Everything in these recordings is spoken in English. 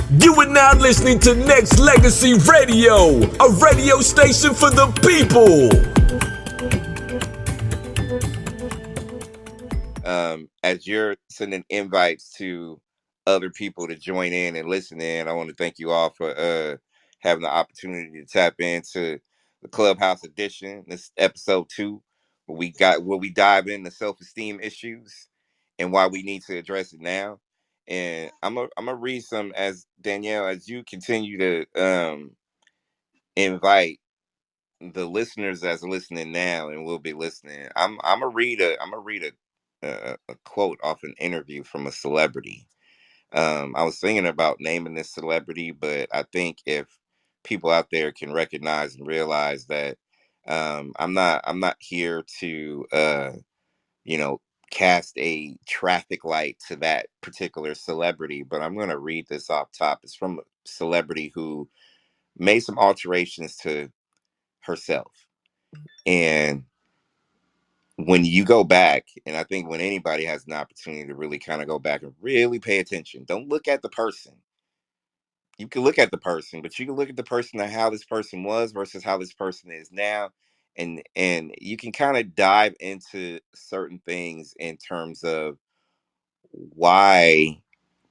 You are now listening to Nexxlegacy Radio, a radio station for the people. As you're sending invites to other people to join in and listen in, I want to thank you all for having the opportunity to tap into the Clubhouse edition. This is episode 2, where we dive into self-esteem issues and why we need to address it now. And I'm gonna read some as Danielle, as you continue to invite the listeners that's listening now and will be listening. I'm gonna read a quote off an interview from a celebrity. I was thinking about naming this celebrity, but I think if people out there can recognize and realize that I'm not here to you know cast a traffic light to that particular celebrity, but I'm gonna read this off top. It's from a celebrity who made some alterations to herself. And when you go back, and I think when anybody has an opportunity to really kind of go back and really pay attention, don't look at the person. You can look at the person, but you can look at the person and how this person was versus how this person is now. And you can kind of dive into certain things in terms of why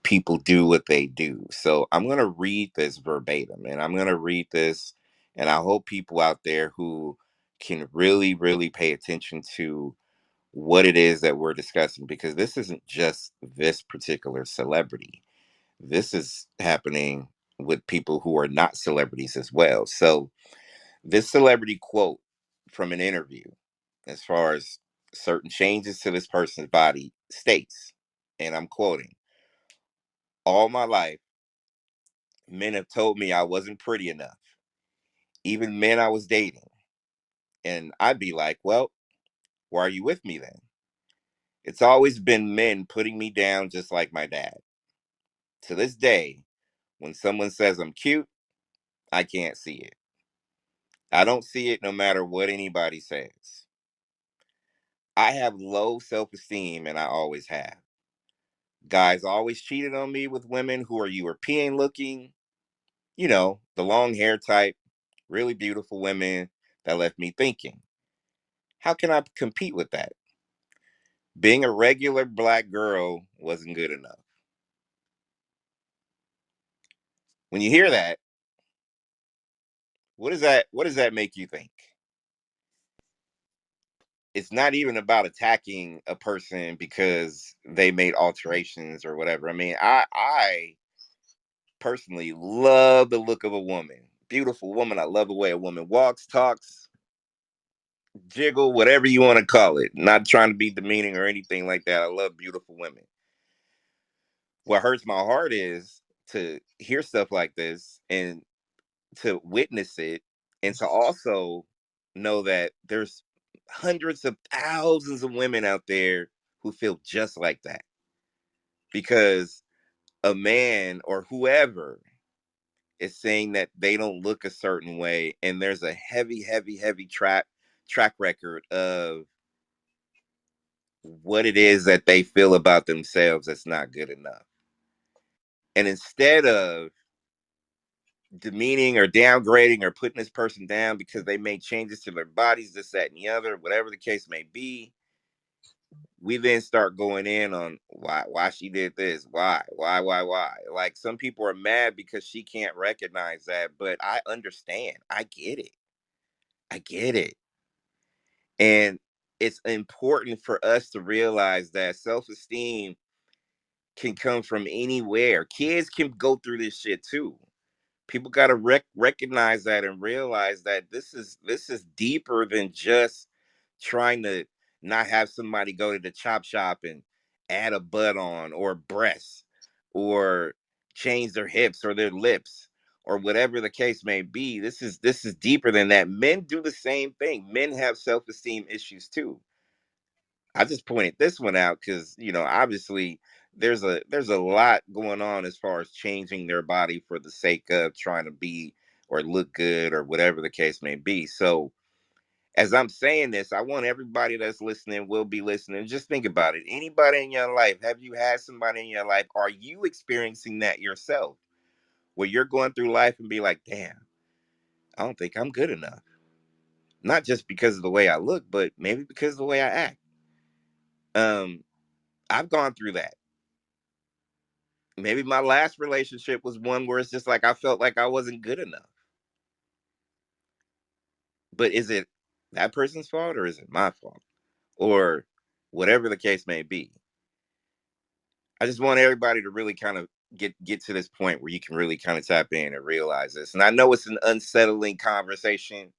people do what they do. So I'm going to read this verbatim, and I'm going to read this, and I hope people out there who can really, really pay attention to what it is that we're discussing, because this isn't just this particular celebrity. This is happening with people who are not celebrities as well. So, this celebrity quote from an interview, as far as certain changes to this person's body, states, and I'm quoting: "All my life, men have told me I wasn't pretty enough, even men I was dating. And I'd be like, well, why are you with me then? It's always been men putting me down just like my dad. To this day, when someone says I'm cute, I can't see it. I don't see it no matter what anybody says. I have low self esteem and I always have. Guys always cheated on me with women who are European looking, the long hair type, really beautiful women that left me thinking, how can I compete with that? Being a regular black girl wasn't good enough." When you hear that, what does that make you think? It's not even about attacking a person because they made alterations or whatever. I mean, I personally love the look of a woman. Beautiful woman. I love the way a woman walks, talks, jiggle, whatever you want to call it. Not trying to be demeaning or anything like that. I love beautiful women. What hurts my heart is to hear stuff like this and to witness it, and to also know that there's hundreds of thousands of women out there who feel just like that, because a man or whoever is saying that they don't look a certain way, and there's a heavy, heavy, heavy track record of what it is that they feel about themselves that's not good enough. And instead of demeaning or downgrading or putting this person down because they made changes to their bodies, this, that, and the other, whatever the case may be, we then start going in on why she did this, why. Like, some people are mad because she can't recognize that, but I understand. I get it. And it's important for us to realize that self-esteem can come from anywhere. Kids can go through this shit too. People got to recognize that and realize that this is deeper than just trying to not have somebody go to the chop shop and add a butt on or breasts or change their hips or their lips or whatever the case may be. This is deeper than that. Men do the same thing. Men have self-esteem issues too. I just pointed this one out because obviously there's a lot going on as far as changing their body for the sake of trying to be or look good or whatever the case may be. So as I'm saying this, I want everybody that's listening, will be listening, just think about it. Anybody in your life, have you had somebody in your life? Are you experiencing that yourself? where you're going through life and be like, damn, I don't think I'm good enough. Not just because of the way I look, but maybe because of the way I act. Um, I've gone through that. Maybe my last relationship was one where it's just like I felt like I wasn't good enough. But is it that person's fault or is it my fault? Or whatever the case may be. I just want everybody to really kind of get to this point where you can really kind of tap in and realize this. And I know it's an unsettling conversation,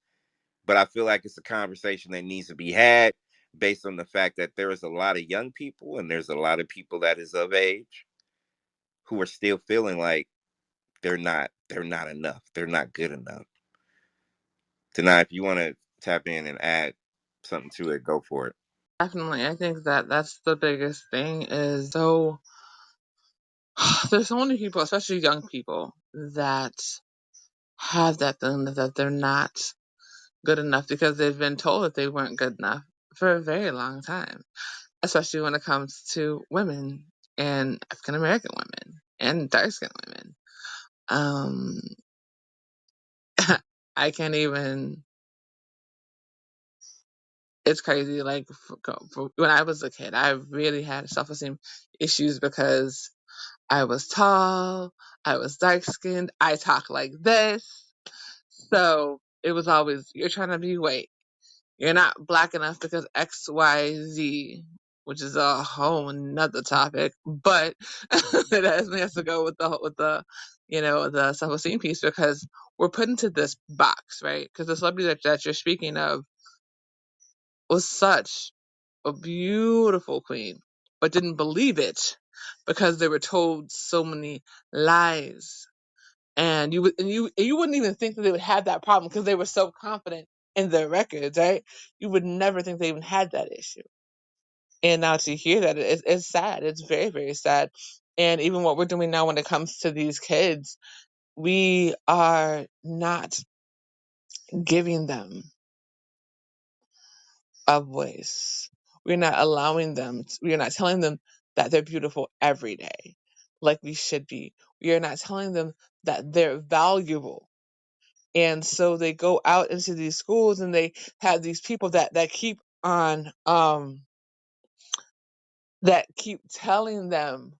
but I feel like it's a conversation that needs to be had based on the fact that there is a lot of young people and there's a lot of people that is of age who are still feeling like they're not enough. They're not good enough. Tonight, if you want to tap in and add something to it, go for it. Definitely. I think that that's the biggest thing is so there's so many people, especially young people, that have that feeling that they're not good enough because they've been told that they weren't good enough for a very long time, especially when it comes to women and African American women and dark skinned women. Um, I can't even, it's crazy. Like, for when I was a kid, I really had self esteem issues because I was tall, I was dark skinned, I talk like this. So it was always, you're trying to be white. You're not black enough because XYZ, which is a whole nother topic, but it has to go with the, the self-esteem piece because we're put into this box, right? Because the celebrity that you're speaking of was such a beautiful queen, but didn't believe it because they were told so many lies. And you wouldn't even think that they would have that problem because they were so confident in their records, right? You would never think they even had that issue. And now to hear that, it's sad. It's very, very sad. And even what we're doing now when it comes to these kids, we are not giving them a voice. We're not allowing them, we are not telling them that they're beautiful every day like we should be. We are not telling them that they're valuable. And so they go out into these schools and they have these people that keep on, that keep telling them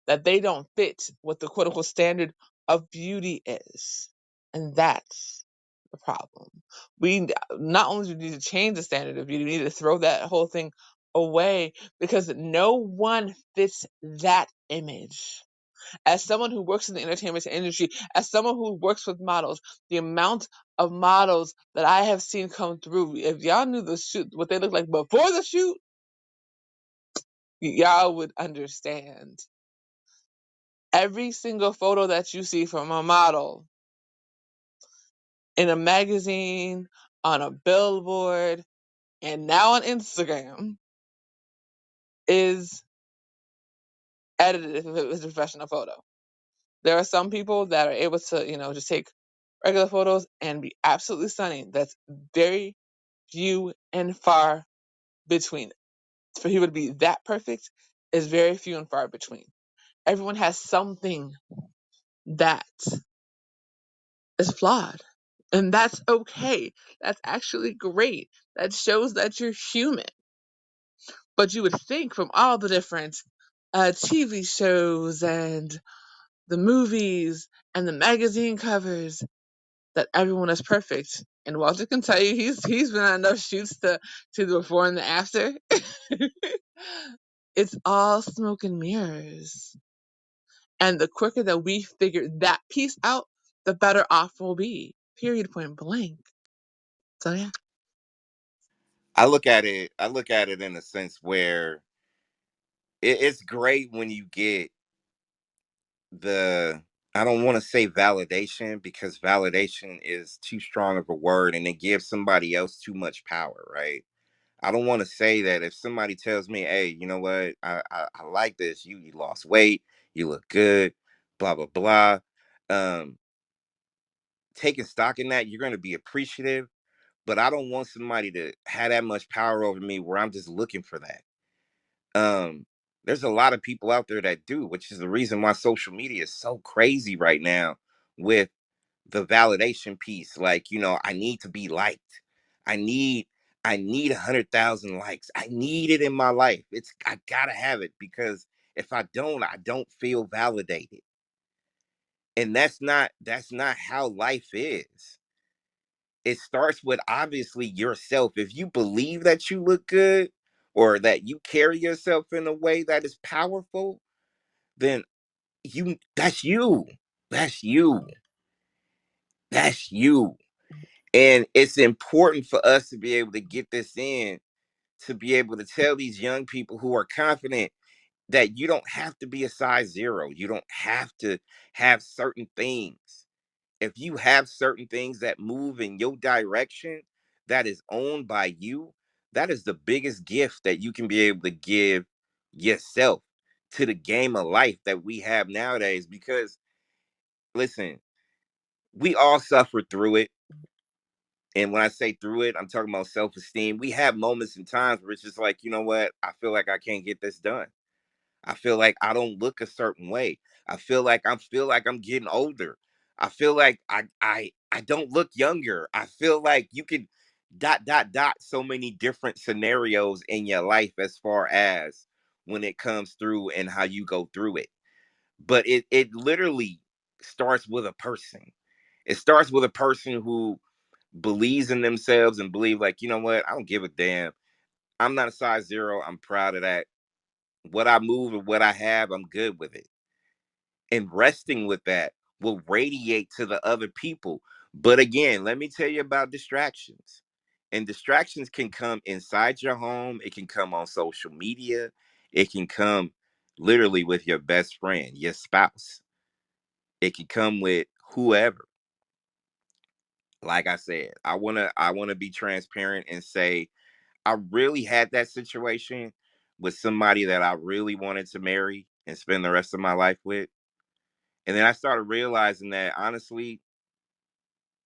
that they don't fit what the quote unquote standard of beauty is. And that's the problem. We not only do we need to change the standard of beauty, we need to throw that whole thing away because no one fits that image. As someone who works in the entertainment industry, as someone who works with models, the amount of models that I have seen come through, if y'all knew the shoot, what they look like before the shoot, y'all would understand. Every single photo that you see from a model in a magazine, on a billboard, and now on Instagram is edited if it was a professional photo. There are some people that are able to, just take regular photos and be absolutely stunning. That's very few and far between. For people to be that perfect is very few and far between. Everyone has something that is flawed. And that's okay. That's actually great. That shows that you're human. But you would think from all the different TV shows and the movies and the magazine covers that everyone is perfect. And Walter can tell you he's been on enough shoots to the before and the after. It's all smoke and mirrors. And the quicker that we figure that piece out, the better off we'll be. Period, point blank. So yeah. I look at it in a sense where it's great when you get the, I don't want to say validation because validation is too strong of a word and it gives somebody else too much power, right? I don't want to say that if somebody tells me, hey, you know what, I like this, you lost weight, you look good, blah blah blah. Um, Taking stock in that, you're gonna be appreciative, but I don't want somebody to have that much power over me where I'm just looking for that. Um, there's a lot of people out there that do, which is the reason why social media is so crazy right now, with the validation piece. Like, I need to be liked. I need I need 100,000 likes. I need it in my life. I gotta have it, because if I don't feel validated. And that's not how life is. It starts with, obviously, yourself. If you believe that you look good, or that you carry yourself in a way that is powerful, then that's you. That's you. That's you. And it's important for us to be able to get this in, to be able to tell these young people who are confident that you don't have to be a size zero. You don't have to have certain things. If you have certain things that move in your direction, that is owned by you, that is the biggest gift that you can be able to give yourself to the game of life that we have nowadays. Because, listen, we all suffer through it. And when I say through it, I'm talking about self-esteem. We have moments and times where it's just like, you know what? I feel like I can't get this done. I feel like I don't look a certain way. I feel like I'm getting older. I feel like I don't look younger. I feel like you could dot dot dot so many different scenarios in your life as far as when it comes through and how you go through it. But it literally starts with a person. It starts with a person who believes in themselves and believe, like, you know what? I don't give a damn. I'm not a size zero. I'm proud of that. What I move and what I have, I'm good with it. And resting with that will radiate to the other people. But again, let me tell you about distractions. And distractions can come inside your home, it can come on social media, it can come literally with your best friend, your spouse, it can come with whoever. Like I said, I want to be transparent and say, I really had that situation with somebody that I really wanted to marry and spend the rest of my life with. And then I started realizing that, honestly,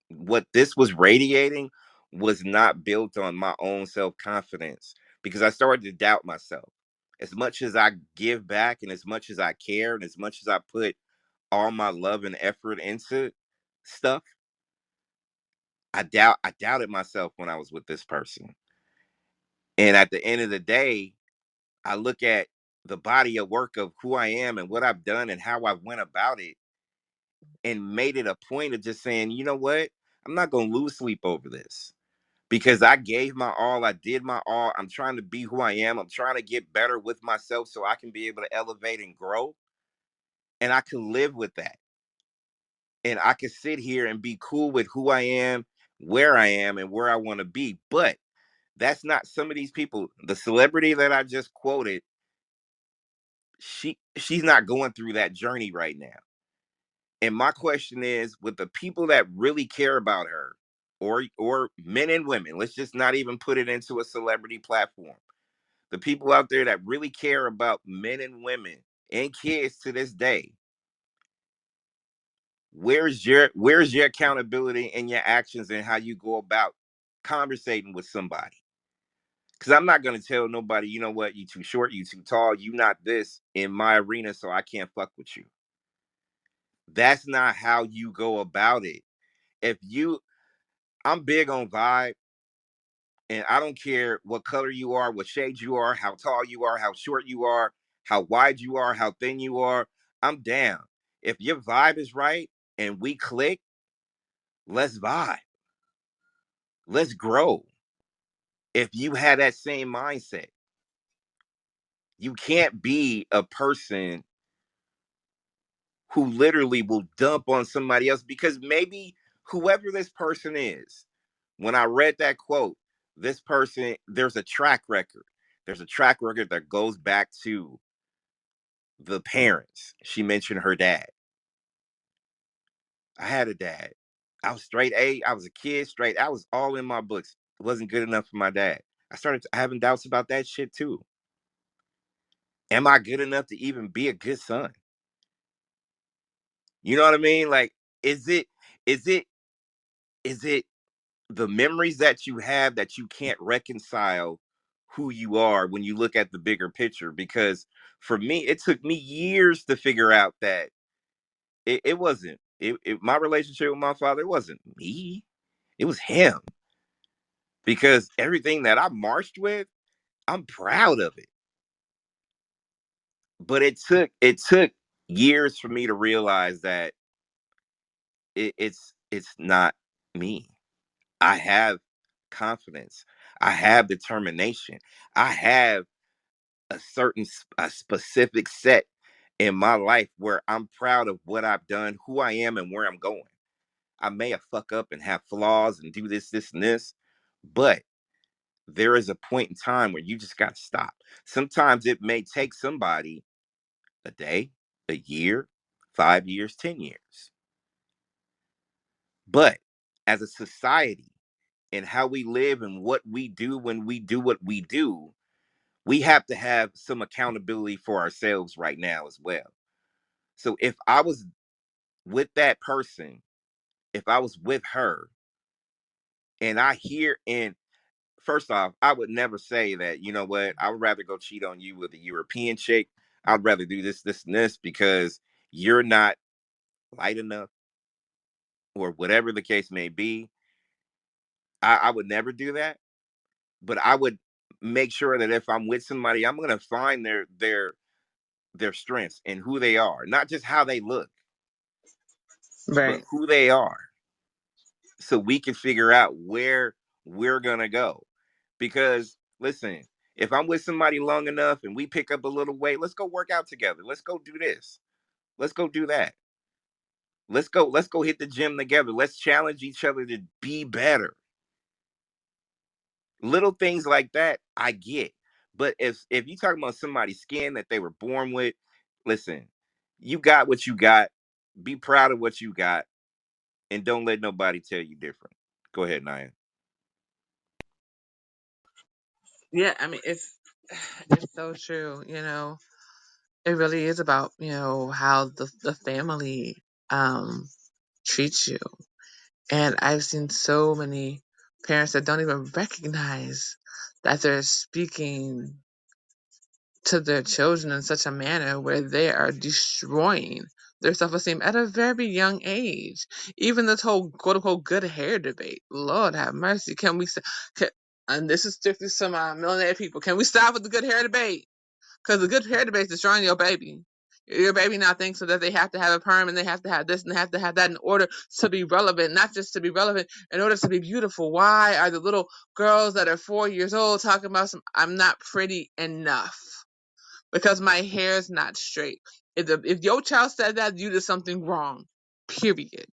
what this was radiating was not built on my own self confidence, because I started to doubt myself. As much as I give back, and as much as I care, and as much as I put all my love and effort into stuff, I doubted myself when I was with this person. And at the end of the day, I look at the body of work of who I am and what I've done and how I went about it, and made it a point of just saying, you know what? I'm not going to lose sleep over this, because I gave my all. I did my all. I'm trying to be who I am. I'm trying to get better with myself so I can be able to elevate and grow. And I can live with that. And I can sit here and be cool with who I am, where I am, and where I want to be. But that's not some of these people. The celebrity that I just quoted, she's not going through that journey right now. And my question is, with the people that really care about her, or men and women, let's just not even put it into a celebrity platform. The people out there that really care about men and women and kids to this day, where's your accountability and your actions and how you go about conversating with somebody? Because I'm not gonna tell nobody, you know what, you too short, you too tall, you not this in my arena, so I can't fuck with you. That's not how you go about it. If you I'm big on vibe, and I don't care what color you are, what shade you are, how tall you are, how short you are, how wide you are, how thin you are. I'm down. If your vibe is right and we click, let's vibe. Let's grow. If you had that same mindset, you can't be a person who literally will dump on somebody else, because maybe whoever this person is, when I read that quote, this person, there's a track record. There's a track record that goes back to the parents. She mentioned her dad. I had a dad. I was straight A. I was a kid, straight. I was all in my books. It wasn't good enough for my dad. I started having doubts about that shit too. Am I good enough to even be a good son? You know what I mean? Like, is it, is it, is it the memories that you have that you can't reconcile who you are when you look at the bigger picture? Because for me, it took me years to figure out that it wasn't My relationship with my father, it wasn't me, it was him. Because everything that I marched with, I'm proud of it. But it took years for me to realize that it's not me. I have confidence. I have determination. I have a specific set in my life where I'm proud of what I've done, who I am, and where I'm going. I may have fuck up and have flaws and do this, and this, but there is a point in time where you just got to stop. Sometimes it may take somebody a day, a year, 5 years, 10 years. But as a society and how we live and what we do when we do what we do, we have to have some accountability for ourselves right now as well. So if I was with that person, if I was with her, and I hear, and first off, I would never say that, you know what, I would rather go cheat on you with a European chick. I'd rather do this, and this because you're not light enough or whatever the case may be. I would never do that. But I would make sure that if I'm with somebody, I'm gonna find their strengths and who they are, not just how they look, but Right. who they are, so we can figure out where we're gonna go. Because listen, if I'm with somebody long enough and we pick up a little weight, let's go work out together. Let's go do this. Let's go do that. Let's go hit the gym together. Let's challenge each other to be better. Little things like that, I get. But if you talking about somebody's skin that they were born with, listen, you got what you got. Be proud of what you got, and don't let nobody tell you different. Go ahead, Naya. Yeah, I mean it's so true, It really is about, how the family um treats you. And I've seen so many parents that don't even recognize that they're speaking to their children in such a manner where they are destroying their self-esteem at a very young age. Even this whole quote unquote good hair debate. Lord have mercy. And this is strictly some millionaire people. Can we stop with the good hair debate? Because the good hair debate is destroying your baby. Your baby now thinks so that they have to have a perm and they have to have this and they have to have that in order to be relevant, not just to be relevant, in order to be beautiful. Why are the little girls that are 4 years old talking about I'm not pretty enough because my hair is not straight? If your child said that, you did something wrong. Period.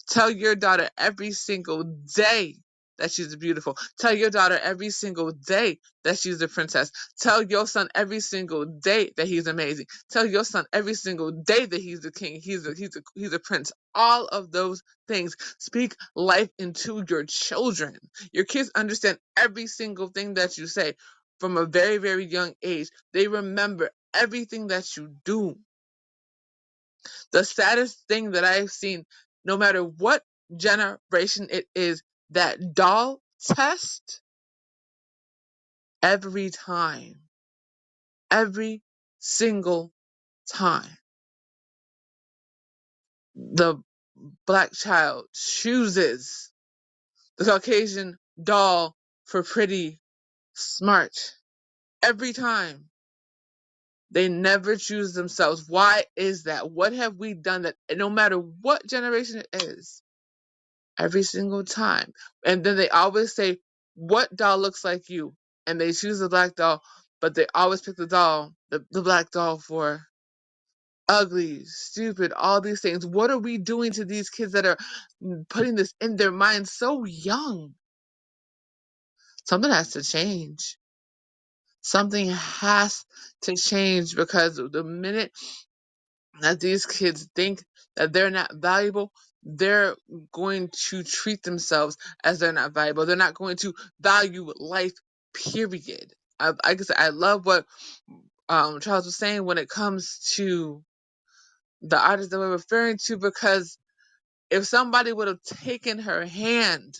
Tell your daughter every single day that she's beautiful. Tell your daughter every single day that she's a princess. Tell your son every single day that he's amazing. Tell your son every single day that he's a king. He's a prince. All of those things. Speak life into your children. Your kids understand every single thing that you say from a very, very young age. They remember everything that you do. The saddest thing that I've seen, no matter what generation it is, that doll test every time, every single time. The black child chooses the Caucasian doll for pretty smart. Every time. They never choose themselves. Why is that? What have we done that no matter what generation it is, every single time. And then they always say, what doll looks like you? And they choose the black doll, but they always pick the black doll for ugly, stupid, all these things. What are we doing to these kids that are putting this in their minds so young? Something has to change. Something has to change because the minute that these kids think that they're not valuable, they're going to treat themselves as they're not valuable. They're not going to value life, period. Like I said, I love what Charles was saying when it comes to the artist that we're referring to, because if somebody would have taken her hand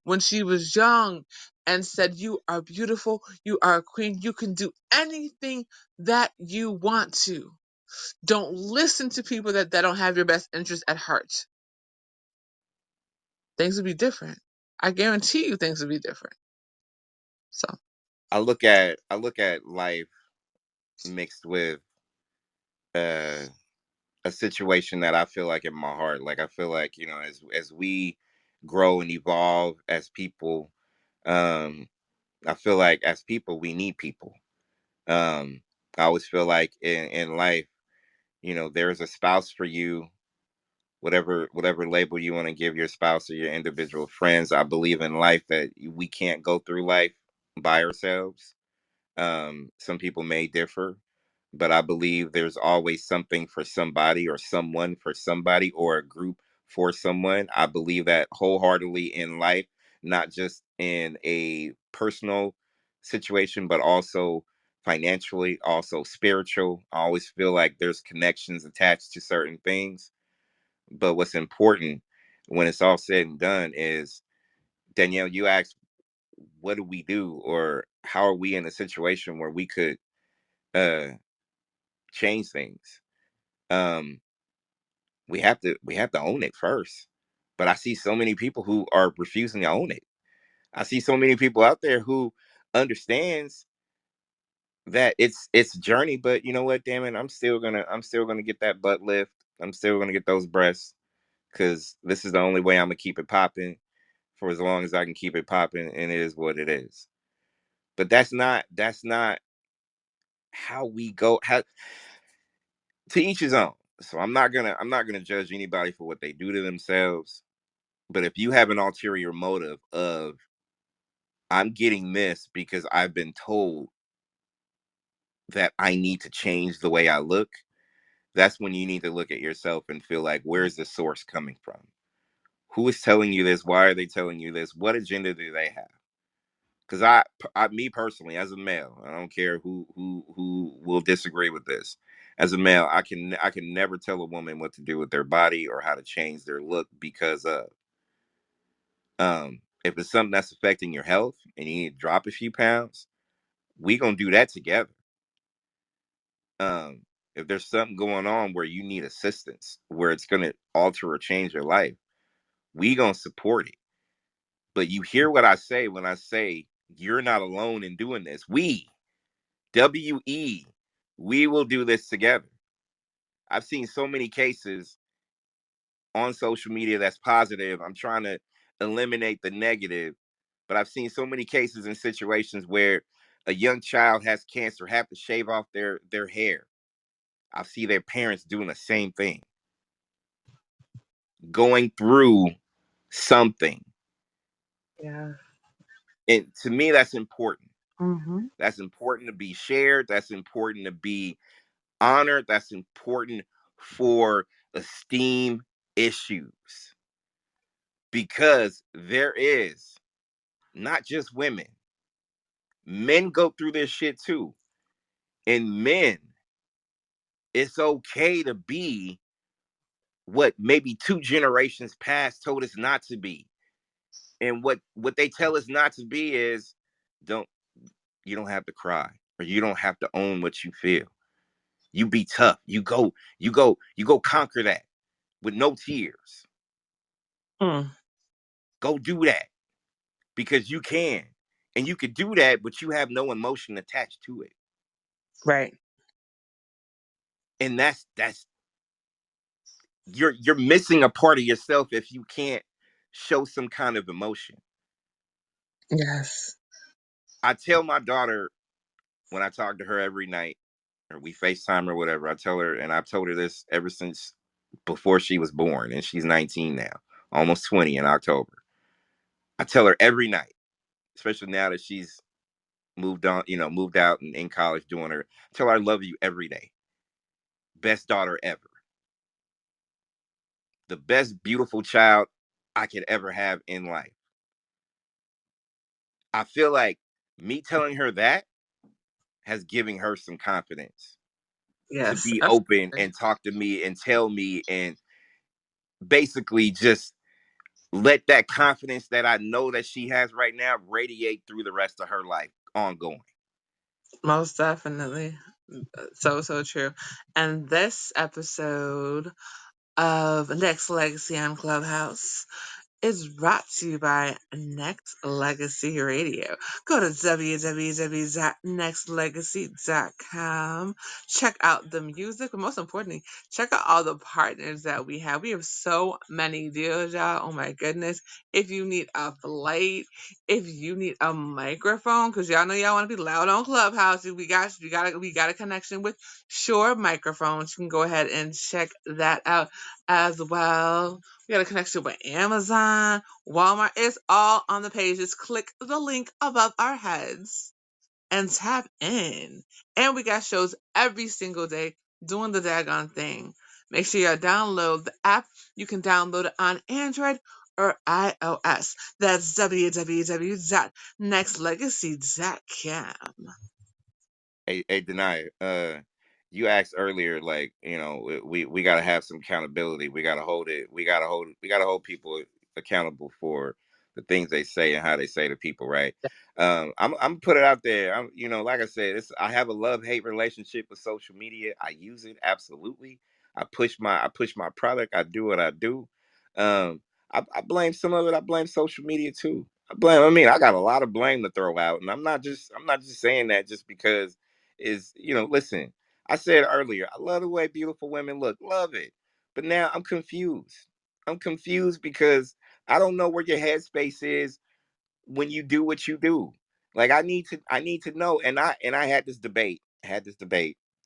when she was young and said, you are beautiful, you are a queen, you can do anything that you want to. Don't listen to people that don't have your best interest at heart. Things would be different. I guarantee you things would be different. So I look at life mixed with uh a situation that I feel like in my heart. Like I feel like, as we grow and evolve as people, um, I feel like as people we need people. Um, I always feel like in life, there's a spouse for you, whatever label you want to give your spouse or your individual friends. I believe in life that we can't go through life by ourselves. Some people may differ, but I believe there's always something for somebody or someone for somebody or a group for someone. I believe that wholeheartedly in life, not just in a personal situation, but also financially, also spiritual. I always feel like there's connections attached to certain things. But what's important when it's all said and done is, Danielle, you asked, what do we do, or how are we in a situation where we could uh change things? um we have to own it first. But I see so many people who are refusing to own it. I see so many people out there who understands that it's a journey, but you know what, damn it, I'm still gonna get that butt lift. I'm still gonna get those breasts, because this is the only way I'm gonna keep it popping for as long as I can keep it popping, and it is what it is. But that's not how we go. How, to each his own. So I'm not gonna judge anybody for what they do to themselves. But if you have an ulterior motive of, I'm getting this because I've been told that I need to change the way I look, that's when you need to look at yourself and feel like, where's the source coming from? Who is telling you this? Why are they telling you this? What agenda do they have? Because me personally, as a male, I don't care who will disagree with this. As a male, I can never tell a woman what to do with their body or how to change their look, because if it's something that's affecting your health and you need to drop a few pounds, we gonna do that together. Um, if there's something going on where you need assistance, where it's gonna alter or change your life, we gonna support it. But you hear what I say when I say you're not alone in doing this. We we will do this together. I've seen so many cases on social media that's positive. I'm trying to eliminate the negative, but I've seen so many cases and situations where a young child has cancer, have to shave off their hair. I see their parents doing the same thing, going through something. yeah. And to me, that's important. Mm-hmm. That's important to be shared. That's important to be honored. That's important for esteem issues, because there is not just women, men go through this shit too. And men, it's okay to be what maybe two generations past told us not to be. And what they tell us not to be is, don't you don't have to cry, or you don't have to own what you feel. You be tough. You go conquer that with no tears. Mm. Go do that, because you can. And you could do that, but you have no emotion attached to it. Right. And that's you're missing a part of yourself if you can't show some kind of emotion. Yes. I tell my daughter, when I talk to her every night, or we FaceTime or whatever, I tell her, and I've told her this ever since before she was born, and she's 19 now, almost 20 in October. I tell her every night, especially now that she's moved on, moved out and in college doing her, tell her I love you every day. Best daughter ever. The best beautiful child I could ever have in life. I feel like me telling her that has given her some confidence to Yes. be open Absolutely. and talk to me and tell me, and basically just let that confidence that I know that she has right now radiate through the rest of her life ongoing. Most definitely. So, so true. And this episode of Next Legacy on Clubhouse is brought to you by Nexxlegacy Radio. Go to www.nextlegacy.com. Check out the music, but most importantly, check out all the partners that we have. We have so many deals, y'all. Oh my goodness. If you need a flight, if you need a microphone, because y'all know y'all want to be loud on Clubhouse, we got a connection with Shure microphones. You can go ahead and check that out as well. We got a connection with Amazon, Walmart. It's all on the page. Just click the link above our heads and tap in. And we got shows every single day doing the daggone thing. Make sure you download the app. You can download it on Android or iOS. That's www.nextlegacy.com. Hey, Danaya, you asked earlier, like, we gotta have some accountability. We gotta hold it. We gotta hold people accountable for the things they say and how they say to people, right? I'm put it out there. Like I said, I have a love-hate relationship with social media. I use it absolutely. I push my product. I do what I do. I blame some of it. I blame social media too. I got a lot of blame to throw out, and I'm not just saying that just because listen, I said earlier, I love the way beautiful women look, love it. But now I'm confused. I'm confused because I don't know where your headspace is when you do what you do. Like I need to know. And I had this debate, and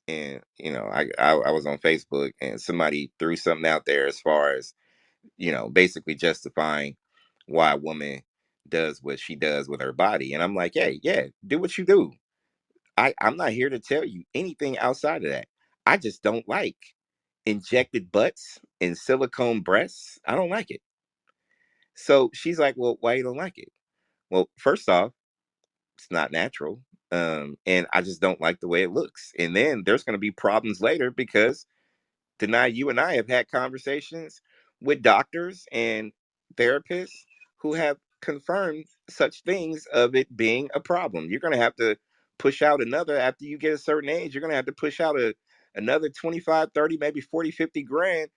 I was on Facebook, and somebody threw something out there as far as basically justifying why a woman does what she does with her body. And I'm like, hey, yeah, do what you do. I'm not here to tell you anything outside of that. I just don't like injected butts and silicone breasts. I don't like it. So she's like, well, why you don't like it? Well, first off, it's not natural. And I just don't like the way it looks. And then there's going to be problems later because you and I have had conversations with doctors and therapists who have confirmed such things of it being a problem. You're going to have to push out another, after you get a certain age, you're going to have to push out another 25, 30, maybe 40, 50 grand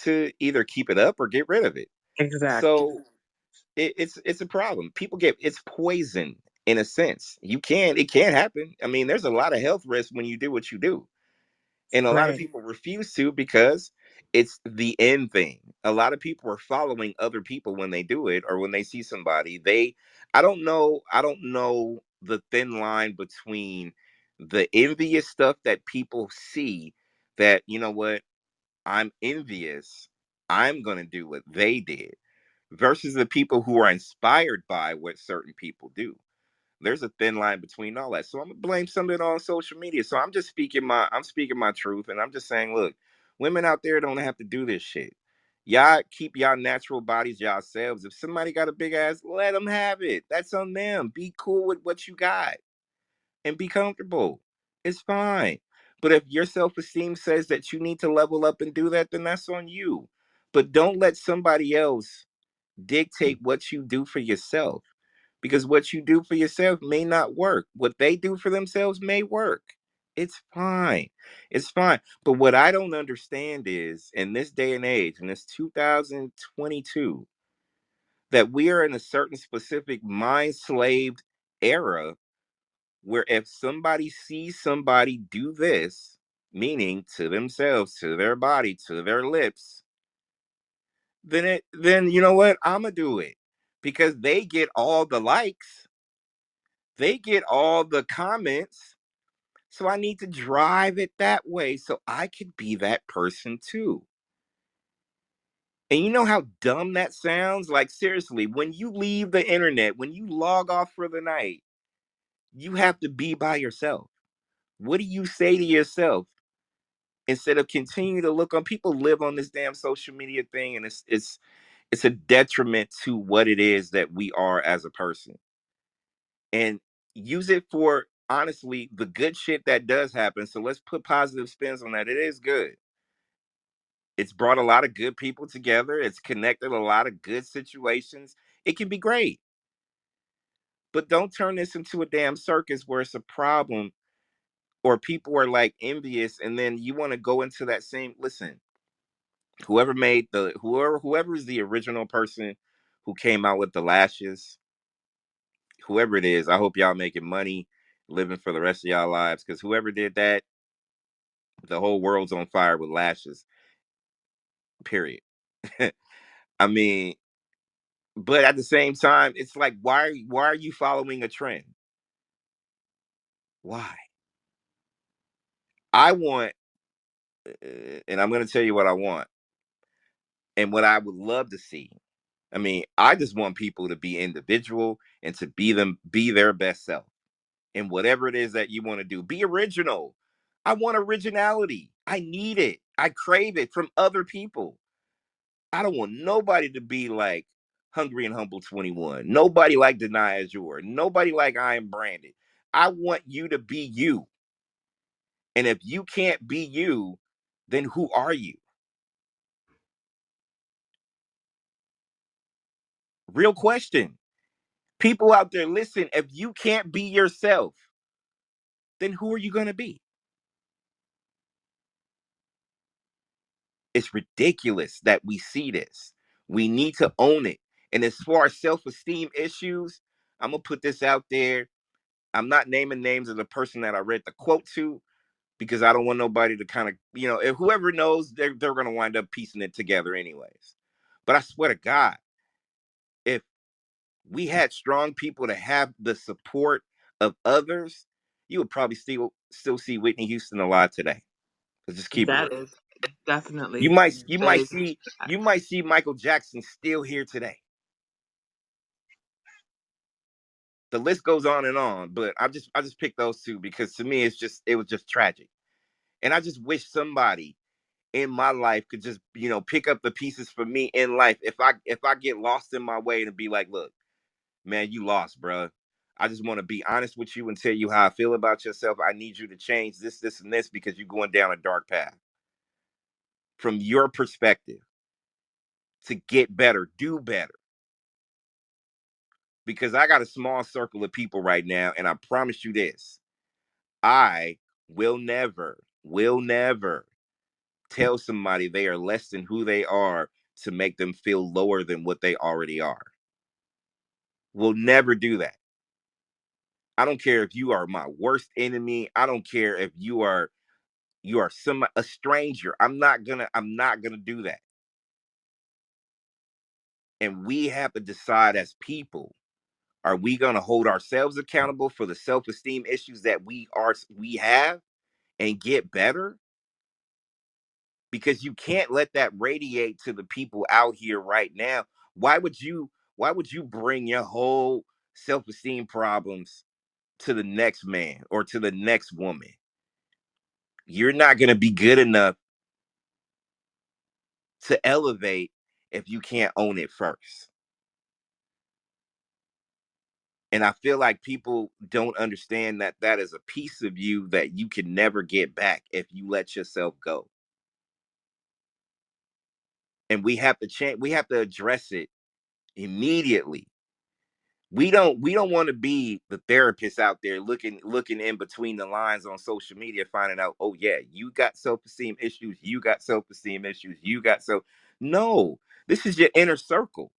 to either keep it up or get rid of it. Exactly. So it's a problem. It's poison in a sense. It can happen. I mean, there's a lot of health risks when you do what you do. And a lot of Right. people refuse to because it's the end thing. A lot of people are following other people when they do it or when they see somebody. I don't know the thin line between the envious stuff that people see, that, you know what, I'm envious, I'm going to do what they did, versus the people who are inspired by what certain people do. There's a thin line between all that. So I'm gonna blame some of it on social media. So I'm speaking my truth, and I'm just saying, look, women out there don't have to do this shit. Y'all keep y'all natural bodies yourselves. If somebody got a big ass, let them have it. That's on them. Be cool with what you got and be comfortable. It's fine. But if your self-esteem says that you need to level up and do that, then that's on you. But don't let somebody else dictate what you do for yourself, because what you do for yourself may not work. What they do for themselves may work. It's fine. It's fine. But what I don't understand is, in this day and age, in this 2022, that we are in a certain specific mind slaved era where if somebody sees somebody do this, meaning to themselves, to their body, to their lips, then you know what? I'ma do it because they get all the likes, they get all the comments. So I need to drive it that way so I could be that person too. And you know how dumb that sounds? Like, seriously, when you leave the internet, when you log off for the night, you have to be by yourself. What do you say to yourself instead of continue to look on? People live on this damn social media thing, and it's a detriment to what it is that we are as a person. And use it for, honestly, the good shit that does happen. So let's put positive spins on that. It is good. It's brought a lot of good people together. It's connected a lot of good situations. It can be great. But don't turn this into a damn circus where it's a problem or people are like envious, and then you want to go into that same. Listen, whoever is the original person who came out with the lashes, whoever it is, I hope y'all making money, living for the rest of y'all lives, because whoever did that, the whole world's on fire with lashes. Period. I mean, but at the same time, it's like, why are you following a trend? Why? I want, and I'm going to tell you what I want, and what I would love to see. I mean, I just want people to be individual and to be their best self. And whatever it is that you want to do, be original. I want originality. I need it. I crave it from other people. I don't want nobody to be like Hungry and Humble 21. Nobody like Danaya Azure. Nobody like I Am Branded. I want you to be you. And if you can't be you, then who are you? Real question. People out there, listen, if you can't be yourself, then who are you going to be? It's ridiculous that we see this. We need to own it. And as far as self-esteem issues, I'm going to put this out there. I'm not naming names of the person that I read the quote to, because I don't want nobody to kind of, if whoever knows, they're going to wind up piecing it together anyways. But I swear to God, if we had strong people to have the support of others, you would probably still see Whitney Houston alive today. Let's just keep it That real. is definitely You might you might very see you might see Michael Jackson still here today. The list goes on and on, but I just picked those two because to me it was just tragic. And I just wish somebody in my life could just, pick up the pieces for me in life. If I get lost in my way, and be like, look, man, you lost, bro. I just want to be honest with you and tell you how I feel about yourself. I need you to change this, and this, because you're going down a dark path. From your perspective, to get better, do better. Because I got a small circle of people right now, and I promise you this: I will never tell somebody they are less than who they are to make them feel lower than what they already are. We'll never do that. I don't care if you are my worst enemy. I don't care if you are a stranger. I'm not gonna do that. And we have to decide as people, are we gonna hold ourselves accountable for the self-esteem issues that we have and get better? Because you can't let that radiate to the people out here right now. Why would you bring your whole self-esteem problems to the next man or to the next woman? You're not going to be good enough to elevate if you can't own it first. And I feel like people don't understand that that is a piece of you that you can never get back if you let yourself go. And we have to change, we have to address it immediately. We don't want to be the therapist out there looking in between the lines on social media, finding out, oh yeah, you got self-esteem issues, you got self-esteem issues, you got so no, this is your inner circle.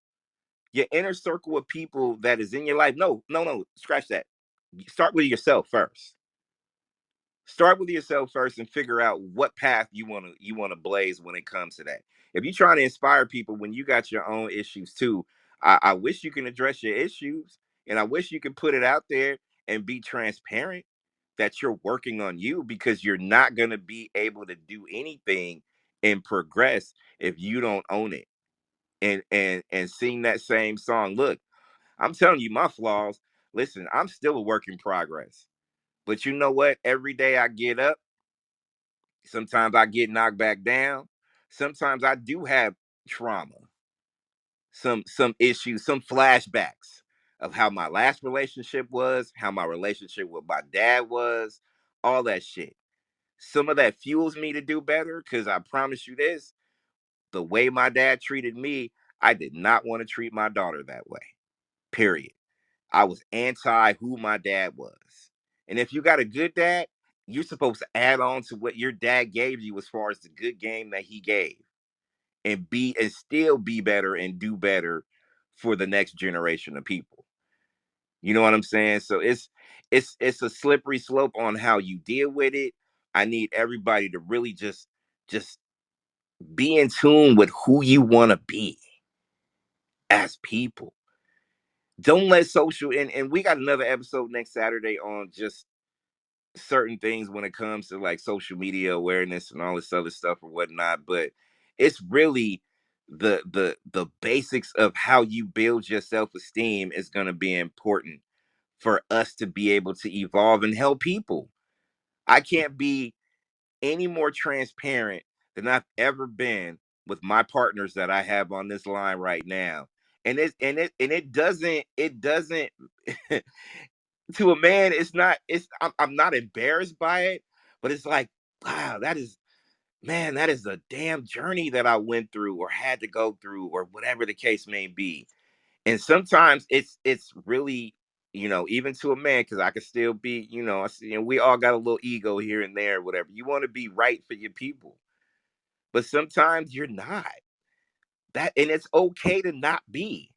Your inner circle of people that is in your life. No, no, no, scratch that. Start with yourself first. Start with yourself first and figure out what path you want to blaze when it comes to that. If you're trying to inspire people when you got your own issues too, I wish you can address your issues, and I wish you could put it out there and be transparent that you're working on you, because you're not going to be able to do anything and progress if you don't own it and sing that same song. Look, I'm telling you my flaws. Listen, I'm still a work in progress. But you know what? Every day I get up, sometimes I get knocked back down. Sometimes I do have trauma, some issues, some flashbacks of how my last relationship was, how my relationship with my dad was, all that shit. Some of that fuels me to do better, because I promise you this, the way my dad treated me, I did not want to treat my daughter that way. Period. I was anti who my dad was. And if you got a good dad, you're supposed to add on to what your dad gave you as far as the good game that he gave, and still be better and do better for the next generation of people. You know what I'm saying? So it's a slippery slope on how you deal with it. I need everybody to really just be in tune with who you want to be as people. Don't let social, and we got another episode next Saturday on just certain things when it comes to like social media awareness and all this other stuff or whatnot. But it's really the basics of how you build your self-esteem is going to be important for us to be able to evolve and help people. I can't be any more transparent than I've ever been with my partners that I have on this line right now. And it doesn't to a man, it's not, I'm not embarrassed by it, but it's like, wow, that is, man, that is a damn journey that I went through or had to go through or whatever the case may be. And sometimes it's really, even to a man, because I could still be, we all got a little ego here and there, whatever. You want to be right for your people, but sometimes you're not that, and it's okay to not be.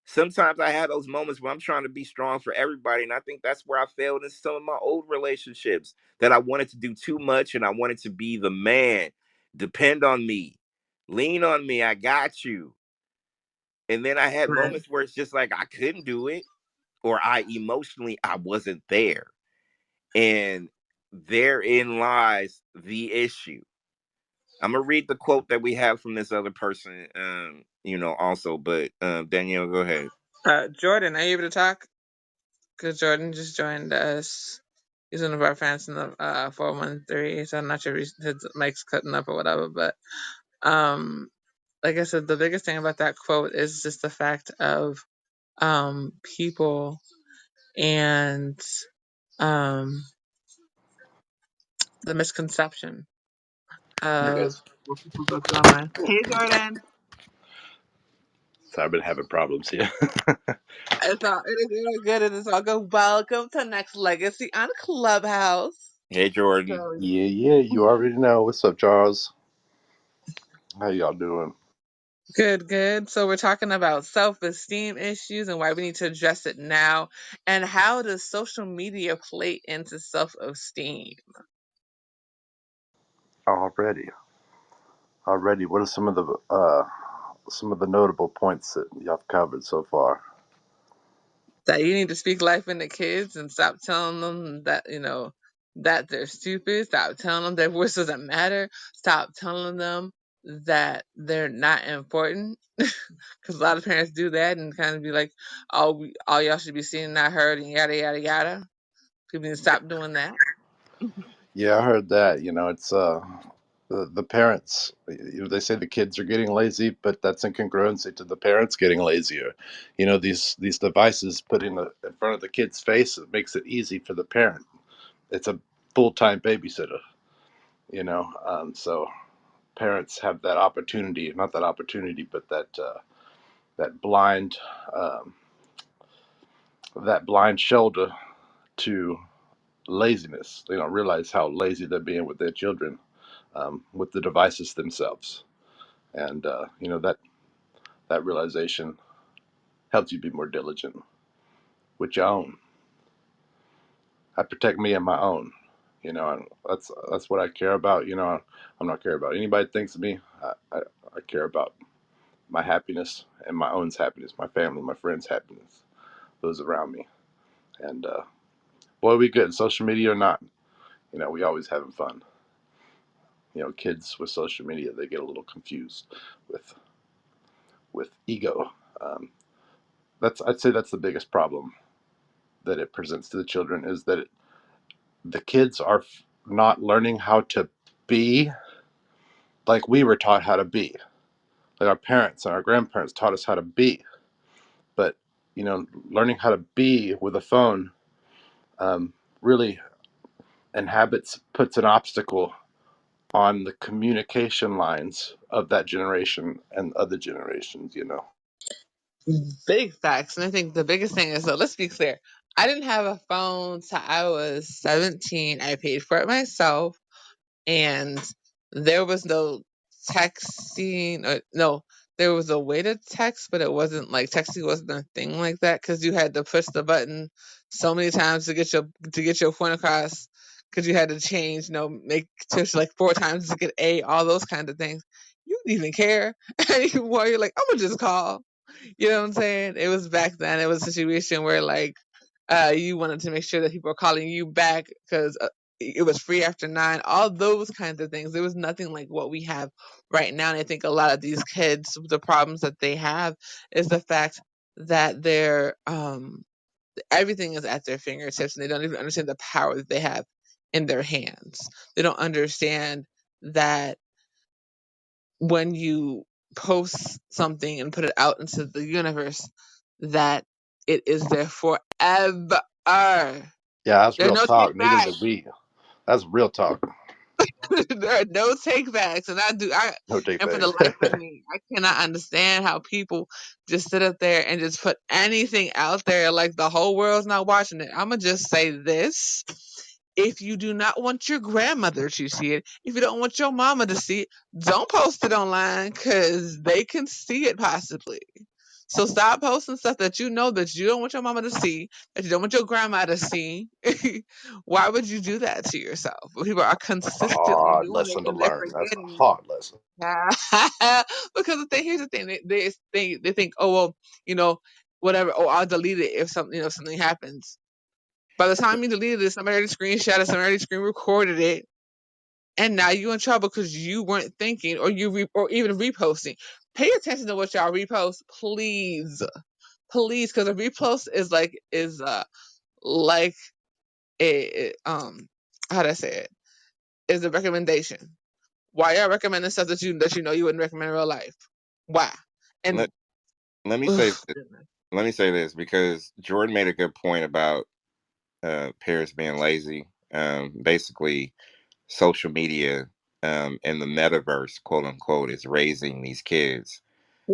Sometimes I have those moments where I'm trying to be strong for everybody, and I think that's where I failed in some of my old relationships. That I wanted to do too much, and I wanted to be the man. Depend on me, lean on me. I got you. And then I had Right. moments where it's just like I couldn't do it, or I wasn't there. And therein lies the issue. I'm gonna read the quote that we have from this other person, also. But Danielle, go ahead. Jordan, are you able to talk? Because Jordan just joined us. He's one of our fans in the 413, so I'm not sure if his mic's cutting up or whatever. But like I said, the biggest thing about that quote is just the fact of people and um, the misconception Hey of guys, what people go through online. Hey, Jordan. so I've been having problems here. It is all good. It is all good. Welcome to Next Legacy on Clubhouse. Hey, Jordan. So Yeah, yeah, you already know. What's up, Charles? How y'all doing? good, good. So we're talking about self-esteem issues and why we need to address it now. And how does social media play into self-esteem? Already, already. What are some of the notable points that y'all have covered so far? That you need to speak life into kids and stop telling them that, that they're stupid. Stop telling them their voice doesn't matter. Stop telling them that they're not important. Because a lot of parents do that and kind of be like, all y'all should be seen, not heard, and yada, yada, yada. People need to stop doing that. Yeah, I heard that. It's the parents. They say the kids are getting lazy, but that's in congruency to the parents getting lazier. These devices put in front of the kid's face. It makes it easy for the parent. It's a full-time babysitter. So parents have that opportunity, not that opportunity, but that blind um, that blind shoulder to laziness. They don't realize how lazy they're being with their children, with the devices themselves, and that realization helps you be more diligent with your own. I protect me and my own. And that's what I care about. I'm not care about anybody thinks of me. I care about my happiness and my own's happiness, my family, my friends' happiness, those around me. And boy, we good. Social media or not, we always having fun. Kids with social media, they get a little confused with ego. Um, I'd say that's the biggest problem that it presents to the children is that the kids are not learning how to be like we were taught how to be, like our parents and our grandparents taught us how to be. But learning how to be with a phone really puts an obstacle on the communication lines of that generation and other generations. Big facts. And I think the biggest thing is, so let's be clear. I didn't have a phone till I was 17. I paid for it myself, and there was no texting. No, there was a way to text, but it wasn't like texting wasn't a thing like that because you had to push the button so many times to get your point across. Because you had to change, make push like 4 times to get a, all those kind of things. You didn't even care anymore. You're like, I'm gonna just call. You know what I'm saying? It was back then. It was a situation where like you wanted to make sure that people were calling you back because it was free after 9. All those kinds of things. There was nothing like what we have right now. And I think a lot of these kids, the problems that they have is the fact that they're everything is at their fingertips, and they don't even understand the power that they have in their hands. They don't understand that when you post something and put it out into the universe, that it is there forever. Yeah, that's There are real no talk. take Neither backs. did we. That's real talk. There are no take backs, and No take and for the backs. life of me, I cannot understand how people just sit up there and just put anything out there like the whole world's not watching it. I'm gonna just say this: if you do not want your grandmother to see it, if you don't want your mama to see it, don't post it online because they can see it possibly. So stop posting stuff that you know that you don't want your mama to see, that you don't want your grandma to see. Why would you do that to yourself? People are A consistently hard doing it lesson to because they're learn. That's a forgetting. hard lesson. Because here's the thing, they think, oh well, you know, whatever. Oh, I'll delete it if something if something happens. By the time you deleted it, somebody already screenshot it, somebody already screen recorded it, and now you're in trouble because you weren't thinking, or or even reposting. Pay attention to what y'all repost, please, please, because a repost is like how do I say it? Is a recommendation. Why y'all recommending stuff that you know you wouldn't recommend in real life? Why? let, And let me say ugh, this. Let me say this because Jordan made a good point about parents being lazy. Basically, social media and the metaverse, quote unquote, is raising these kids.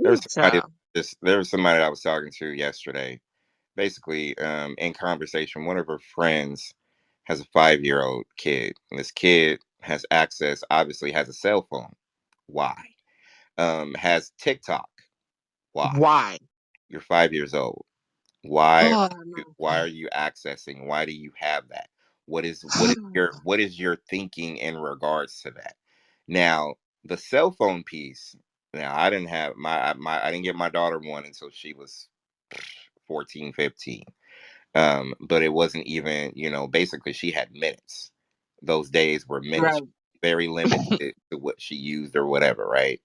There ooh, was somebody child. there was somebody I was talking to yesterday. Basically, in conversation, one of her friends has a 5-year-old kid, and this kid has access. Obviously, has a cell phone. Why? Has TikTok. Why? Why? You're 5 years old. Why Oh why no. are you accessing? Why do you have that? What is your thinking in regards to that? Now, the cell phone piece. Now, I didn't have my I didn't get my daughter one until she was 14, 15. But it wasn't even, basically she had minutes. Those days were minutes, Right. very limited to what she used or whatever, right?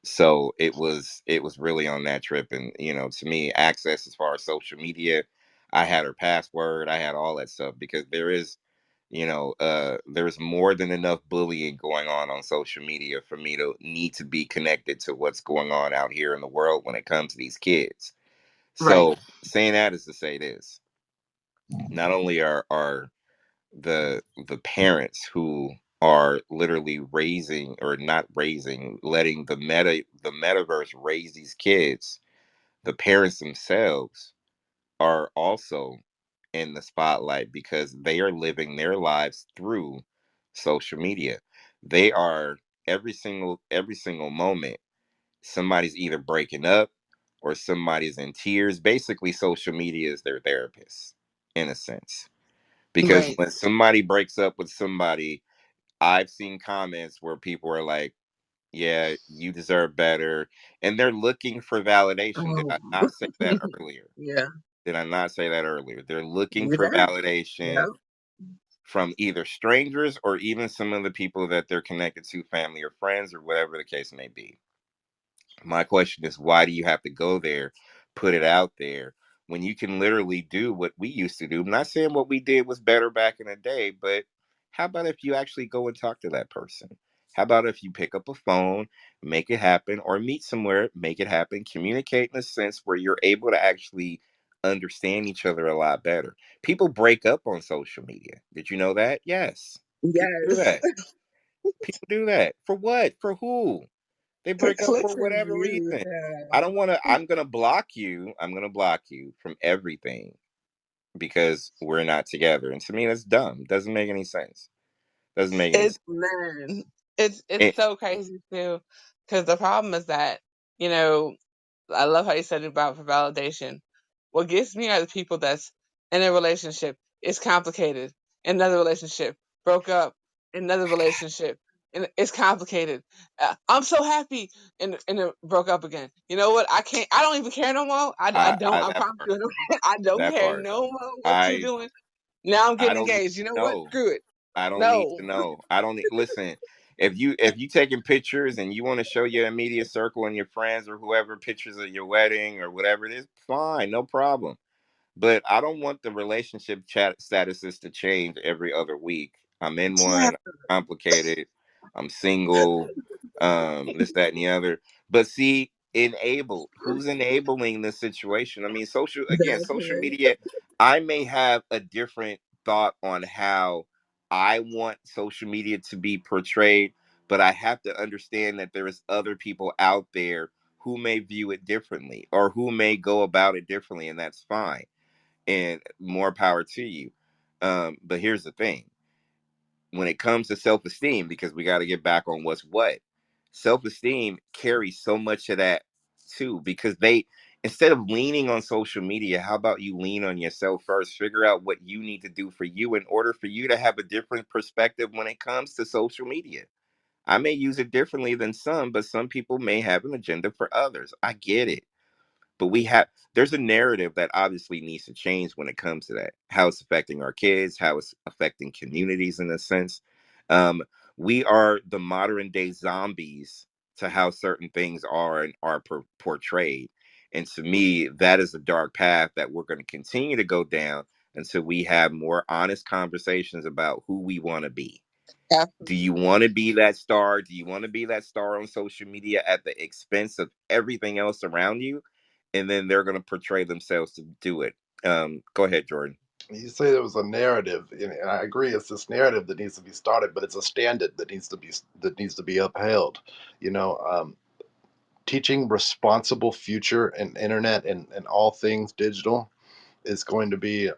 So it was really on that trip. And to me, access as far as social media, I had her password, I had all that stuff, because there's more than enough bullying going on social media for me to need to be connected to what's going on out here in the world when it comes to these kids. Right. So saying that is to say this: not only are the parents who are literally raising, or not raising, letting the metaverse raise these kids, the parents themselves are also in the spotlight because they are living their lives through social media. They are, every single moment, somebody's either breaking up or somebody's in tears. Basically, social media is their therapist in a sense, because Right. when somebody breaks up with somebody, I've seen comments where people are like, yeah, you deserve better. And they're looking for validation. Did Oh. I not say that earlier? Yeah. Did I not say that earlier? They're looking You for did. validation Yeah. from either strangers or even some of the people that they're connected to, family or friends or whatever the case may be. My question is, why do you have to go there, put it out there, when you can literally do what we used to do? I'm not saying what we did was better back in the day, but how about if you actually go and talk to that person? How about if you pick up a phone, make it happen, or meet somewhere, make it happen, communicate in a sense where you're able to actually understand each other a lot better? People break up on social media. Did you know that? Yes. People do Yes. that. People do that. For what? For who? They For break up for clicks and whatever views. reason. Yeah. I don't want to. I'm gonna block you. I'm gonna block you from everything because we're not together. And to me, that's dumb. Doesn't make any sense. Doesn't make any It's sense. man, it's It, so crazy too, because the problem is that you know I love how you said it about for validation. What gets me are the people that's in a relationship. It's complicated. Another relationship broke up. Another relationship. And it's complicated. I'm so happy and it broke up again. You know what? I can't. I don't even care no more. I don't. I that promise part. you. I don't That care part. no more what you're I doing. Now I'm I getting don't need engaged. You know to what? know. Screw it. I don't need No. to know. I don't need listen. If you taking pictures and you want to show your immediate circle and your friends or whoever pictures of your wedding or whatever it is, fine, no problem. But I don't want the relationship chat statuses to change every other week. I'm in one, complicated, I'm single, this, that, and the other. But see, who's enabling the situation? I mean, social Exactly. media, I may have a different thought on how I want social media to be portrayed, but I have to understand that there is other people out there who may view it differently or who may go about it differently, and that's fine, and more power to you. But here's the thing: when it comes to self-esteem, because we got to get back on what's what, self-esteem carries so much of that too. Because instead of leaning on social media, how about you lean on yourself first? Figure out what you need to do for you in order for you to have a different perspective when it comes to social media. I may use it differently than some, but some people may have an agenda for others. I get it, but there's a narrative that obviously needs to change when it comes to that, how it's affecting our kids, how it's affecting communities in a sense. um, we are the modern day zombies to how certain things are and are portrayed, and to me that is a dark path that we're going to continue to go down until we have more honest conversations about who we want to be. Do you Absolutely. want to be that star? Do you want to be that star on social media at the expense of everything else around you? And then they're going to portray themselves to do it. Go ahead, Jordan. You say there was a narrative, and I agree. It's this narrative that needs to be started, but it's a standard that needs to be upheld. You know, teaching responsible future and internet and all things digital is going to be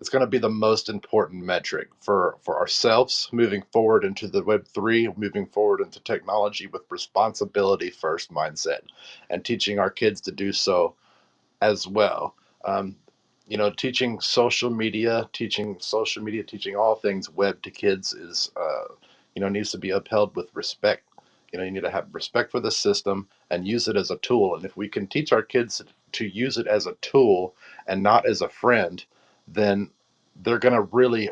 it's going to be the most important metric for ourselves moving forward into the Web3, moving forward into technology with responsibility first mindset, and teaching our kids to do so as well. Um, teaching all things web to kids is, needs to be upheld with respect. You need to have respect for the system and use it as a tool. And if we can teach our kids to use it as a tool and not as a friend, then they're going to really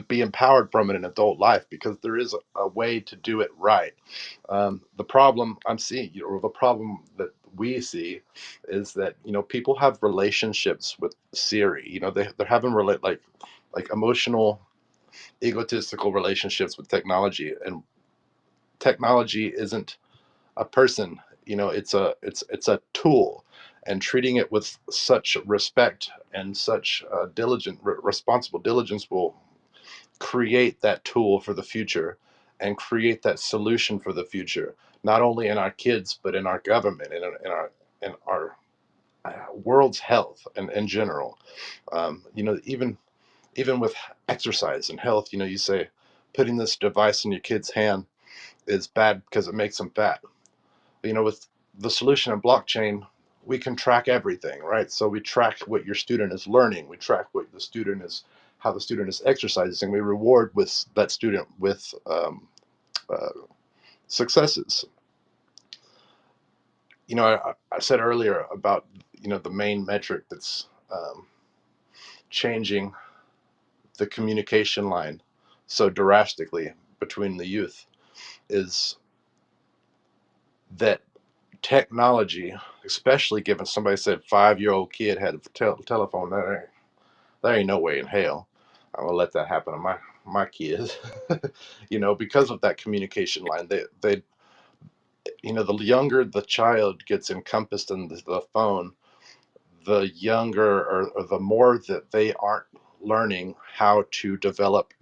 be empowered from it in adult life, because there is a way to do it right. The problem I'm seeing, or the problem that we see, is that people have relationships with Siri. They're having like emotional, egotistical relationships with technology, and technology isn't a person. It's a tool, and treating it with such respect and such responsible diligence will create that tool for the future and create that solution for the future, not only in our kids but in our government and in our world's health and in general. Even with exercise and health, you say putting this device in your kid's hand is bad because it makes them fat. With the solution of blockchain, we can track everything, right? So we track what your student is learning, we track how the student is exercising, we reward with that student with uh, successes. I said earlier about the main metric that's changing the communication line so drastically between the youth is that technology, especially given somebody said 5-year-old kid had a telephone, there ain't no way in hell I'm gonna let that happen to my kids. Because of that communication line, the younger the child gets encompassed in the phone, the younger, or the more that they aren't learning how to develop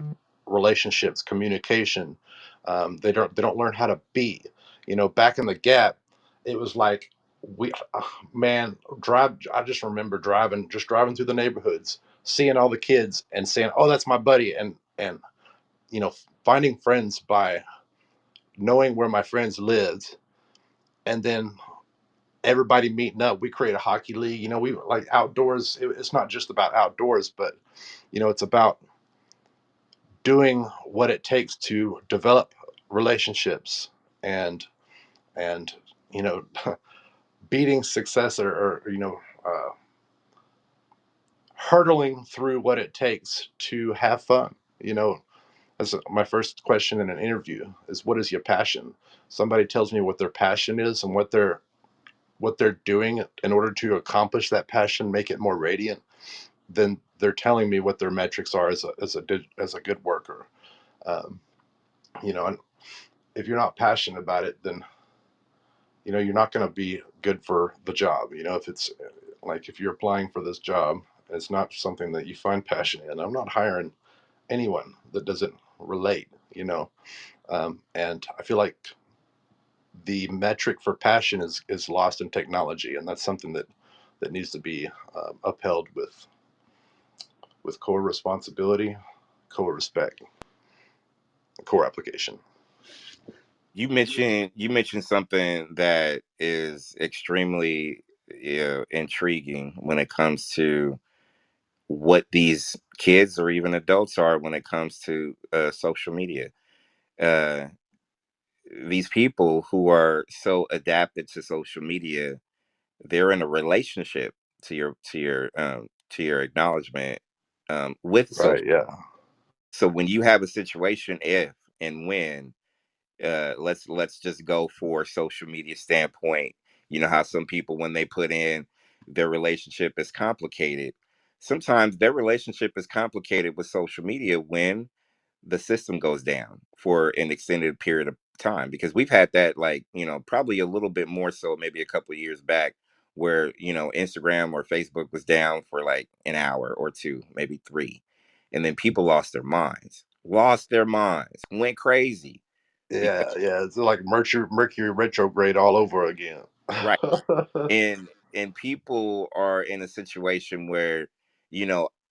relationships, communication. They don't learn how to be. Back in the gap, it was like we man drive I just remember driving through the neighborhoods, seeing all the kids and saying, oh, that's my buddy, and finding friends by knowing where my friends lived, and then everybody meeting up. We create a hockey league. We like outdoors. It's not just about outdoors, but it's about doing what it takes to develop relationships, and and you know beating success, or hurdling through what it takes to have fun. As my first question in an interview is, what is your passion? Somebody tells me what their passion is and what they're doing in order to accomplish that passion, make it more radiant, then they're telling me what their metrics are as a good worker. um, and if you're not passionate about it, then you're not going to be good for the job. If it's like, if you're applying for this job, it's not something that you find passion in, I'm not hiring anyone that doesn't relate. And I feel like the metric for passion is lost in technology, and that's something that needs to be upheld with core responsibility, core respect, core application. You mentioned something that is extremely intriguing when it comes to what these kids or even adults are when it comes to social media. Uh, these people who are so adapted to social media, they're in a relationship to your acknowledgement with Right. social. Yeah. So when you have a situation, if and when let's just go for social media standpoint. You know how some people, when they put in their relationship is complicated, sometimes their relationship is complicated with social media when the system goes down for an extended period of time, because we've had that, like, probably a little bit more so maybe a couple of years back, where Instagram or Facebook was down for like an hour or two, maybe three, and then people lost their minds, went crazy because, Yeah. Yeah. It's like Mercury retrograde all over again. right, and people are in a situation where,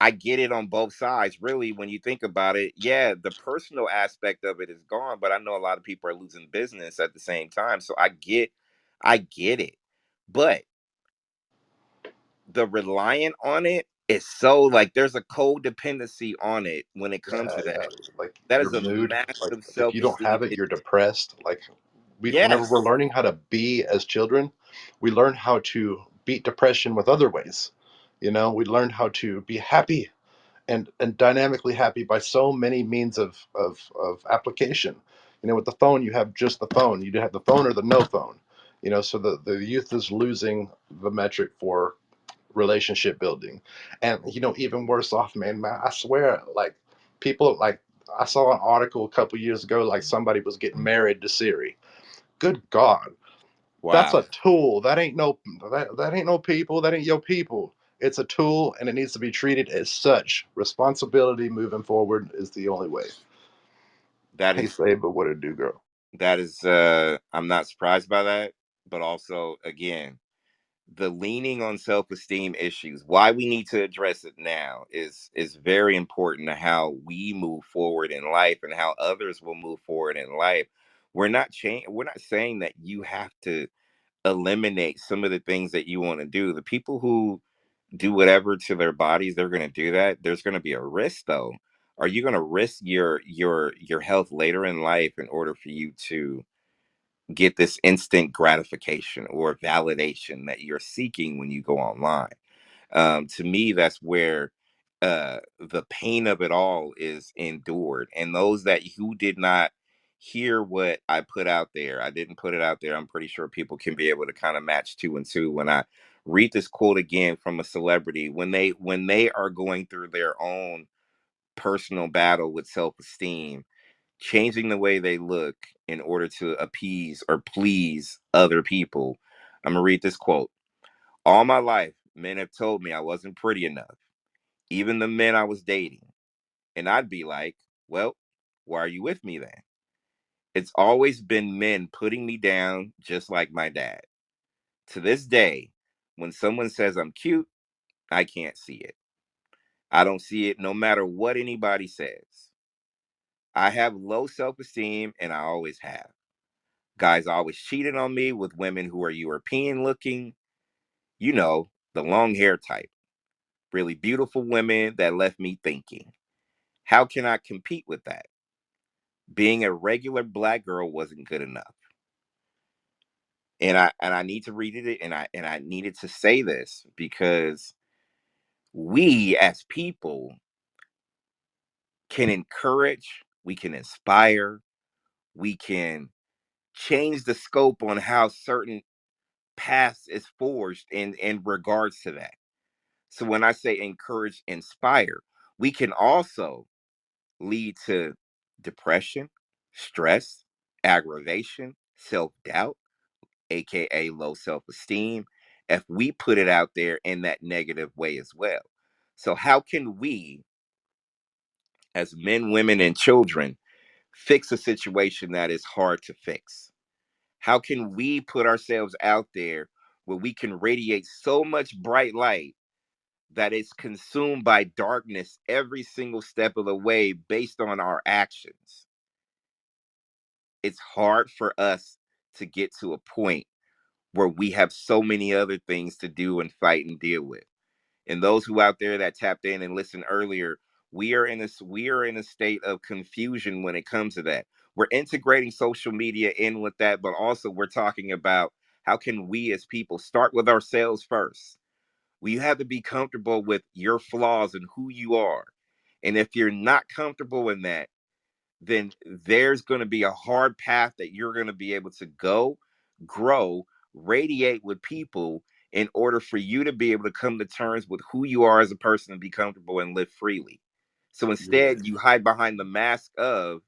I get it on both sides, really, when you think about it. Yeah, the personal aspect of it is gone, but I know a lot of people are losing business at the same time, so I get it. But the reliant on it is so, like, there's a codependency on it when it comes Yeah. to that. Yeah. Like That your is a mood. Like massive if you don't self-esteem have it, issue. you're depressed. Like whenever we're Yes, learning how to be as children, we learn how to beat depression with other ways. We learn how to be happy and dynamically happy by so many means of application. With the phone, you have just the phone. You have the phone or the no phone. So the youth is losing the metric for relationship building, and even worse off, man, I swear, like people like, I saw an article a couple years ago, like somebody was getting married to Siri. Good God, that's wow. a tool. That ain't no people. That ain't your people. It's a tool, and it needs to be treated as such. Responsibility moving forward is the only way. That Hey, is say, but what it do, girl? I'm not surprised by that, but also, again, the leaning on self-esteem issues, why we need to address it now is very important to how we move forward in life and how others will move forward in life. We're not saying that you have to eliminate some of the things that you want to do. The people who do whatever to their bodies, they're going to do that. There's going to be a risk, though. Are you going to risk your health later in life in order for you to get this instant gratification or validation that you're seeking when you go online? To me, that's where the pain of it all is endured. And those that who did not hear what I put out there, I didn't put it out there. I'm pretty sure people can be able to kind of match two and two when I read this quote again from a celebrity, when they are going through their own personal battle with self-esteem, changing the way they look in order to appease or please other people. I'm gonna read this quote. All my life, men have told me I wasn't pretty enough, even the men I was dating. And I'd be like, well, why are you with me then? It's always been men putting me down, just like my dad. To this day, when someone says I'm cute, I can't see it. I don't see it no matter what anybody says. I have low self-esteem, and I always have. Guys always cheated on me with women who are European looking, you know, the long hair type. Really beautiful women that left me thinking, how can I compete with that? Being a regular black girl wasn't good enough. And I need to read it, and I needed to say this because we as people can encourage, we can inspire, we can change the scope on how certain paths is forged in regards to that. So when I say encourage, inspire, we can also lead to depression, stress, aggravation, self-doubt, aka low self-esteem, if we put it out there in that negative way as well. So how can we as men, women, and children fix a situation that is hard to fix? How can we put ourselves out there where we can radiate so much bright light that it's consumed by darkness every single step of the way based on our actions? It's hard for us to get to a point where we have so many other things to do and fight and deal with. And those who out there that tapped in and listened earlier, we are in a state of confusion when it comes to that. We're integrating social media in with that, but also we're talking about how can we as people start with ourselves first. We have to be comfortable with your flaws and who you are. And if you're not comfortable in that, then there's going to be a hard path that you're going to be able to go, grow, radiate with people in order for you to be able to come to terms with who you are as a person and be comfortable and live freely. So Yeah. instead, you hide behind the mask of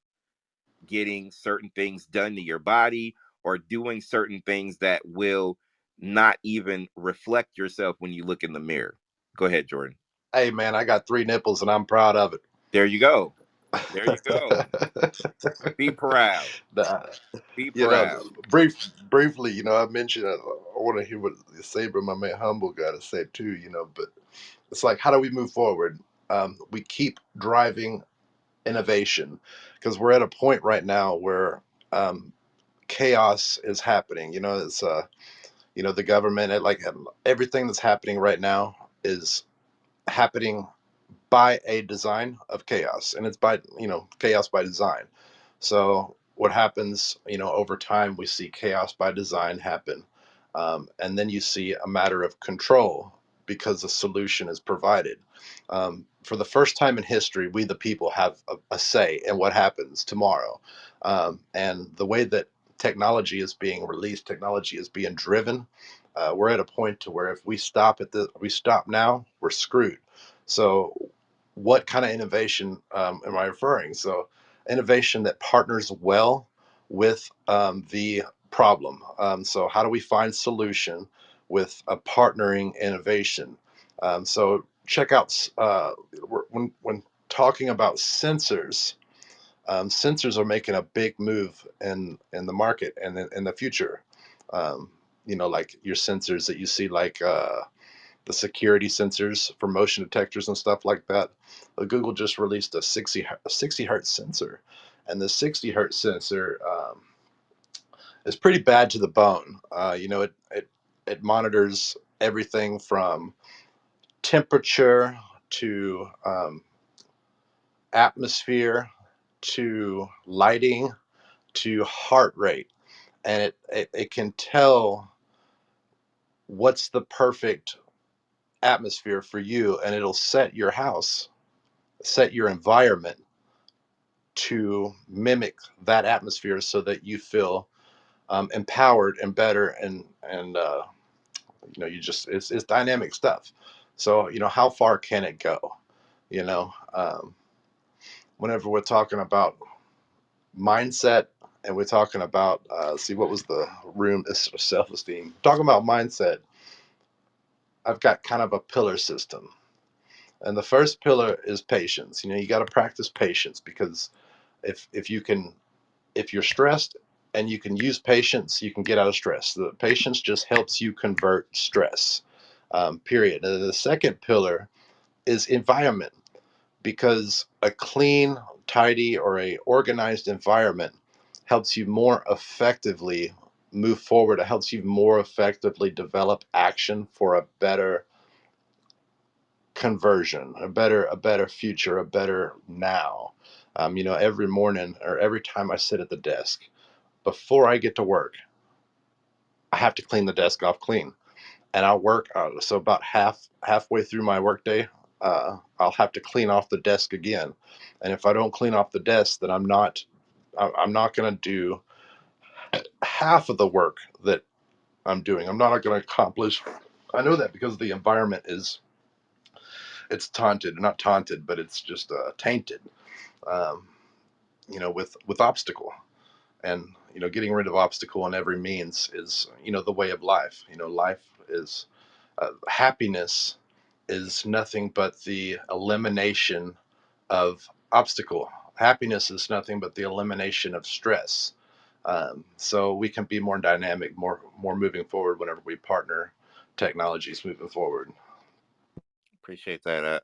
getting certain things done to your body or doing certain things that will not even reflect yourself when you look in the mirror. Go ahead, Jordan. Hey, man, I got 3 nipples and I'm proud of it. There you go. There you go. Be proud. Nah, Be you know, proud. briefly, I mentioned I want to hear what Saber, my man, Humble, got to say too. But it's like, how do we move forward? We keep driving innovation because we're at a point right now where um, chaos is happening. It's the government, everything that's happening right now is happening by a design of chaos, and it's by chaos by design. So what happens, over time, we see chaos by design happen, and then you see a matter of control because a solution is provided. For the first time in history, we the people have a say in what happens tomorrow, and the way that technology is being released, technology is being driven. We're at a point to where if we stop now, we're screwed. So what kind of innovation am I referring? So innovation that partners well with the problem. So how do we find solution with a partnering innovation? So check out when talking about sensors. Sensors are making a big move in the market and in the future. Um, like your sensors that you see, like the security sensors for motion detectors and stuff like that. Google just released a 60 hertz sensor, and the 60 hertz sensor is pretty bad to the bone. It monitors everything from temperature to atmosphere to lighting to heart rate, and it can tell what's the perfect atmosphere for you, and it'll set your house, set your environment to mimic that atmosphere so that you feel empowered and better, and you just it's dynamic stuff. So how far can it go? you know um, Whenever we're talking about mindset, and we're talking about see, what was the room, this self-esteem, talking about mindset, I've got kind of a pillar system. And the first pillar is patience. You got to practice patience, because if you can, if you're stressed, and you can use patience. You can get out of stress. The patience just helps you convert stress. Period. And the second pillar is environment, because a clean, tidy, or a organized environment helps you more effectively move forward. It helps you more effectively develop action for a better conversion, a better future, a better now. Every morning or every time I sit at the desk before I get to work, I have to clean the desk off clean, and I'll work. So about halfway through my workday, I'll have to clean off the desk again. And if I don't clean off the desk, then I'm not going to do half of the work that I'm doing. I'm not going to accomplish. I know that because the environment is it's taunted, not taunted, but it's just tainted. Um, with obstacle, and getting rid of obstacle in every means is the way of life. Life is happiness is nothing but the elimination of obstacle. Happiness is nothing but the elimination of stress. So we can be more dynamic, more moving forward whenever we partner technologies moving forward. Appreciate that.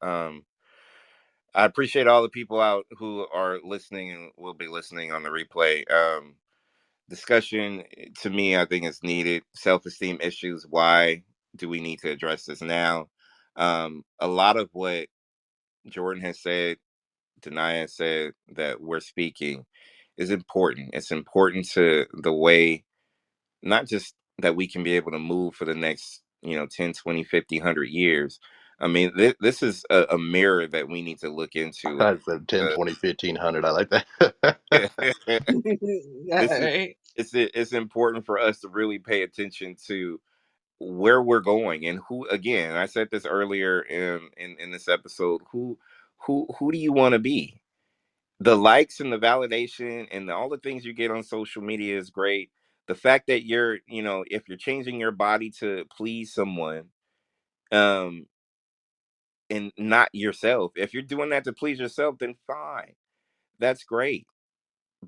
I appreciate all the people out who are listening and will be listening on the replay. Discussion to me, I think is needed. Self-esteem issues. Why do we need to address this now? A lot of what Jordan has said, Danaya said, that we're speaking is important. It's important to the way, not just that we can be able to move for the next 10, 20, 50, 100 years. I mean, this is a mirror that we need to look into. I said 10, uh, 20, 1500. I like that. Yeah, this is right. it's important for us to really pay attention to where we're going, and who, again, I said this earlier in this episode, who do you want to be? The likes and the validation and all the things you get on social media is great. The fact that you're, if you're changing your body to please someone, um and not yourself, if you're doing that to please yourself, then fine, that's great.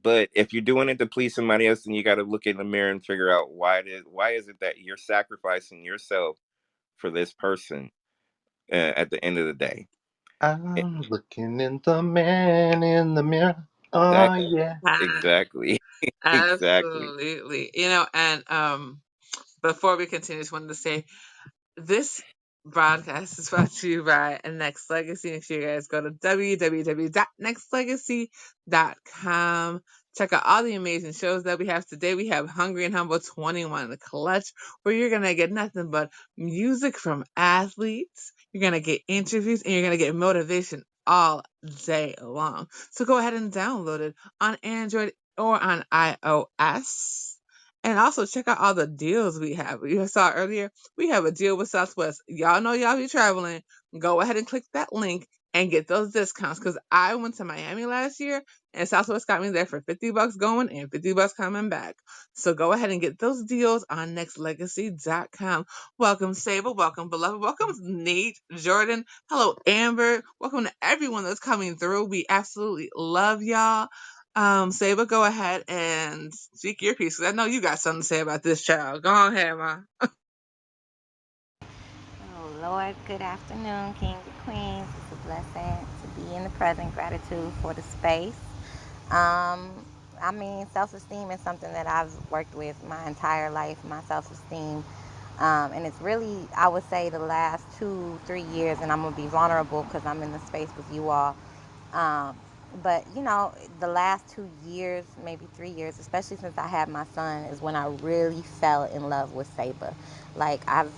But if you're doing it to please somebody else, then you got to look in the mirror and figure out why is it that you're sacrificing yourself for this person, at the end of the day. Eh, I'm looking in the man in the mirror. that Oh yeah. exactly. Exactly. Absolutely. And before we continue, just wanted to say this broadcast is brought to you by Next Legacy. Make sure you guys go to www.nextlegacy.com. Check out all the amazing shows that we have today. We have Hungry and Humble 21 in the clutch, where you're going to get nothing but music from athletes. You're going to get interviews and you're going to get motivation all day long. So go ahead and download it on Android or on iOS. And also check out all the deals we have. You saw earlier, we have a deal with Southwest. Y'all know y'all be traveling. Go ahead and click that link and get those discounts. Because I went to Miami last year and Southwest got me there for $50 going and $50 coming back. So go ahead and get those deals on nextlegacy.com. Welcome, Sable. Welcome, Beloved. Welcome, Nate, Jordan. Hello, Amber. Welcome to everyone that's coming through. We absolutely love y'all. Saba, go ahead and speak your piece, 'cause I know you got something to say about this child. Go on ahead, ma. Oh Lord, good afternoon, kings and queens. It's a blessing to be in the present. Gratitude for the space. Um, I mean, self-esteem is something that I've worked with my entire life. My self-esteem, and it's really, I would say, the last 2, 3 years, and I'm gonna be vulnerable because I'm in the space with you all. Um, but the last 2 years, maybe 3 years, especially since I had my son, is when I really fell in love with Saber. Like I've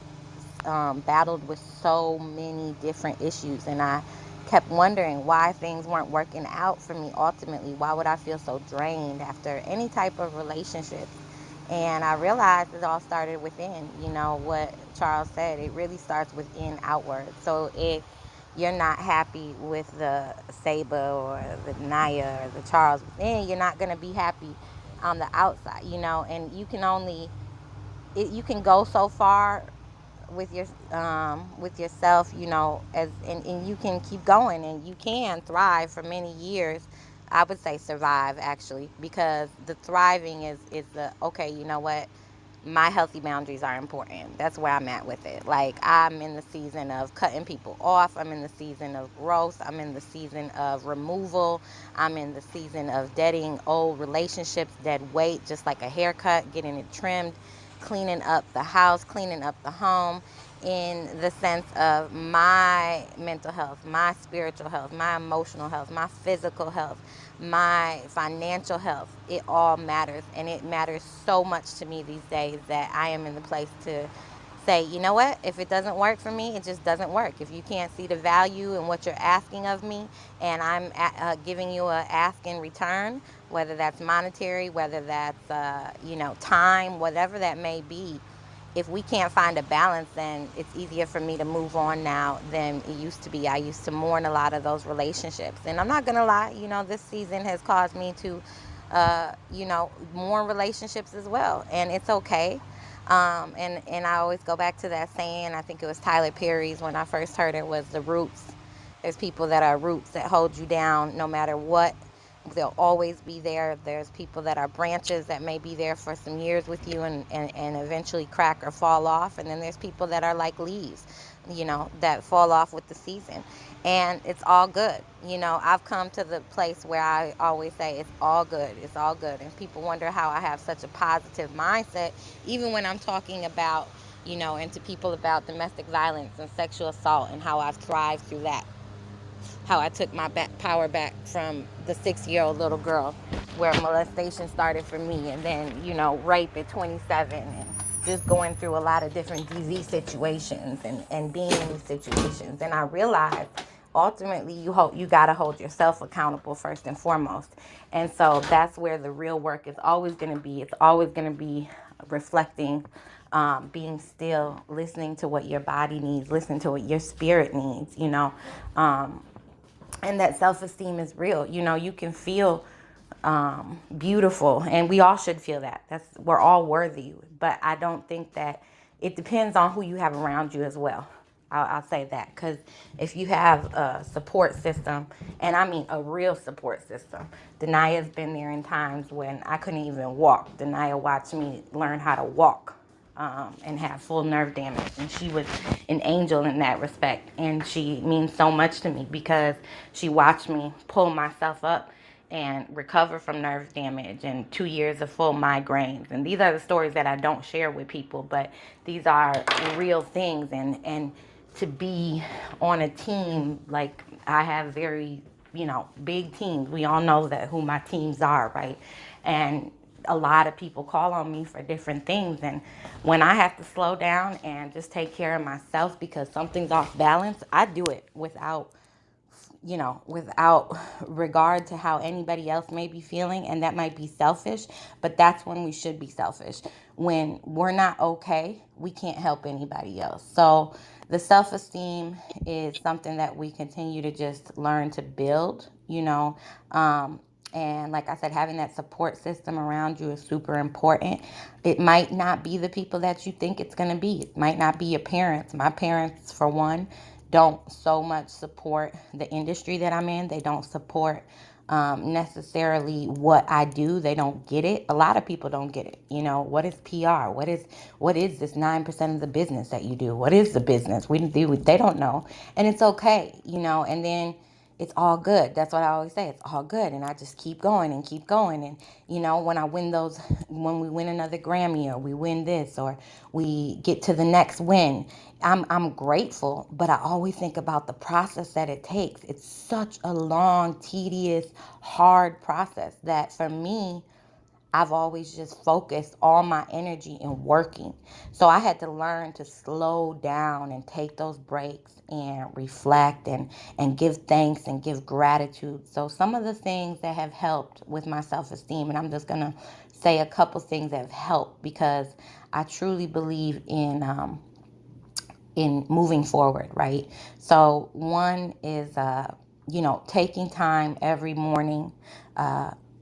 battled with so many different issues, and I kept wondering why things weren't working out for me ultimately. Why would I feel so drained after any type of relationship? And I realized it all started within. What Charles said, it really starts within outward. So if you're not happy with the Saba or the Naya or the Charles within, you're not going to be happy on the outside, and you can go so far with yourself, as and you can keep going and you can thrive for many years, I would say survive, actually, because the thriving is the, okay, you know what, my healthy boundaries are important. That's where I'm at with it. Like, I'm in the season of cutting people off. I'm in the season of growth. I'm in the season of removal. I'm in the season of deading old relationships, dead weight, just like a haircut, getting it trimmed, cleaning up the house, cleaning up the home, in the sense of my mental health, my spiritual health, my emotional health, my physical health, my financial health. It all matters. And it matters so much to me these days that I am in the place to say, you know what, if it doesn't work for me, it just doesn't work. If you can't see the value in what you're asking of me, and I'm giving you a ask in return, whether that's monetary, whether that's time, whatever that may be, if we can't find a balance, then it's easier for me to move on now than it used to be. I used to mourn a lot of those relationships. And I'm not going to lie, this season has caused me to, mourn relationships as well. And it's okay. And I always go back to that saying, I think it was Tyler Perry's when I first heard it, was the roots. There's people that are roots that hold you down no matter what. They'll always be there. There's people that are branches that may be there for some years with you and eventually crack or fall off. And then there's people that are like leaves, that fall off with the season. And it's all good. I've come to the place where I always say it's all good. It's all good. And people wonder how I have such a positive mindset, even when I'm talking about, and to people about domestic violence and sexual assault and how I've thrived through that, how I took my power back from the 6-year-old little girl, where molestation started for me, and then, rape at 27, and just going through a lot of different DV situations and being in these situations. And I realized ultimately you got to hold yourself accountable first and foremost. And so that's where the real work is always going to be. It's always going to be reflecting, being still, listening to what your body needs, listening to what your spirit needs, and that self-esteem is real. You can feel beautiful, and we all should feel that. We're all worthy. But I don't think that, it depends on who you have around you as well. I'll say that, because if you have a support system, and I mean a real support system. Danaya's been there in times when I couldn't even walk. Danaya watched me learn how to walk, and have full nerve damage. And she was an angel in that respect. And she means so much to me because she watched me pull myself up and recover from nerve damage and 2 years of full migraines. And these are the stories that I don't share with people, but these are real things. And to be on a team, like I have very, big teams. We all know that who my teams are, right? And a lot of people call on me for different things, and when I have to slow down and just take care of myself because something's off balance, I do it without regard to how anybody else may be feeling. And that might be selfish, but that's when we should be selfish. When we're not okay, we can't help anybody else. So the self-esteem is something that we continue to just learn to build, and like I said, having that support system around you is super important. It might not be the people that you think it's going to be. It might not be your parents. My parents, for one, don't so much support the industry that I'm in. They don't support necessarily what I do. They don't get it. A lot of people don't get it. What is PR? What is this 9% of the business that you do? What is the business? They don't know, and it's okay. And then it's all good. That's what I always say. It's all good. And I just keep going and keep going. And, when we win another Grammy, or we win this, or we get to the next win, I'm grateful, but I always think about the process that it takes. It's such a long, tedious, hard process that for me, I've always just focused all my energy in working. So I had to learn to slow down and take those breaks and reflect and give thanks and give gratitude. So some of the things that have helped with my self-esteem, and I'm just going to say a couple things that have helped, because I truly believe in moving forward, right? So one is, taking time every morning,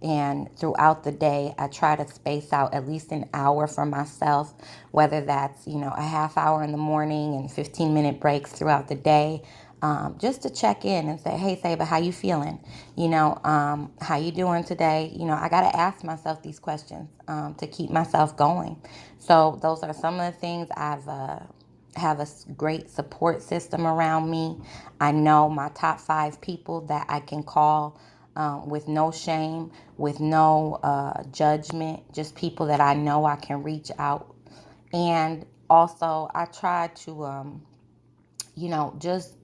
and throughout the day, I try to space out at least an hour for myself, whether that's, a half hour in the morning and 15-minute breaks throughout the day. just to check in and say, hey, Saber, how you feeling? How you doing today? I got to ask myself these questions to keep myself going. So those are some of the things I've have a great support system around me. I know my top 5 people that I can call with no shame, with no judgment, just people that I know I can reach out. And also, I try to, just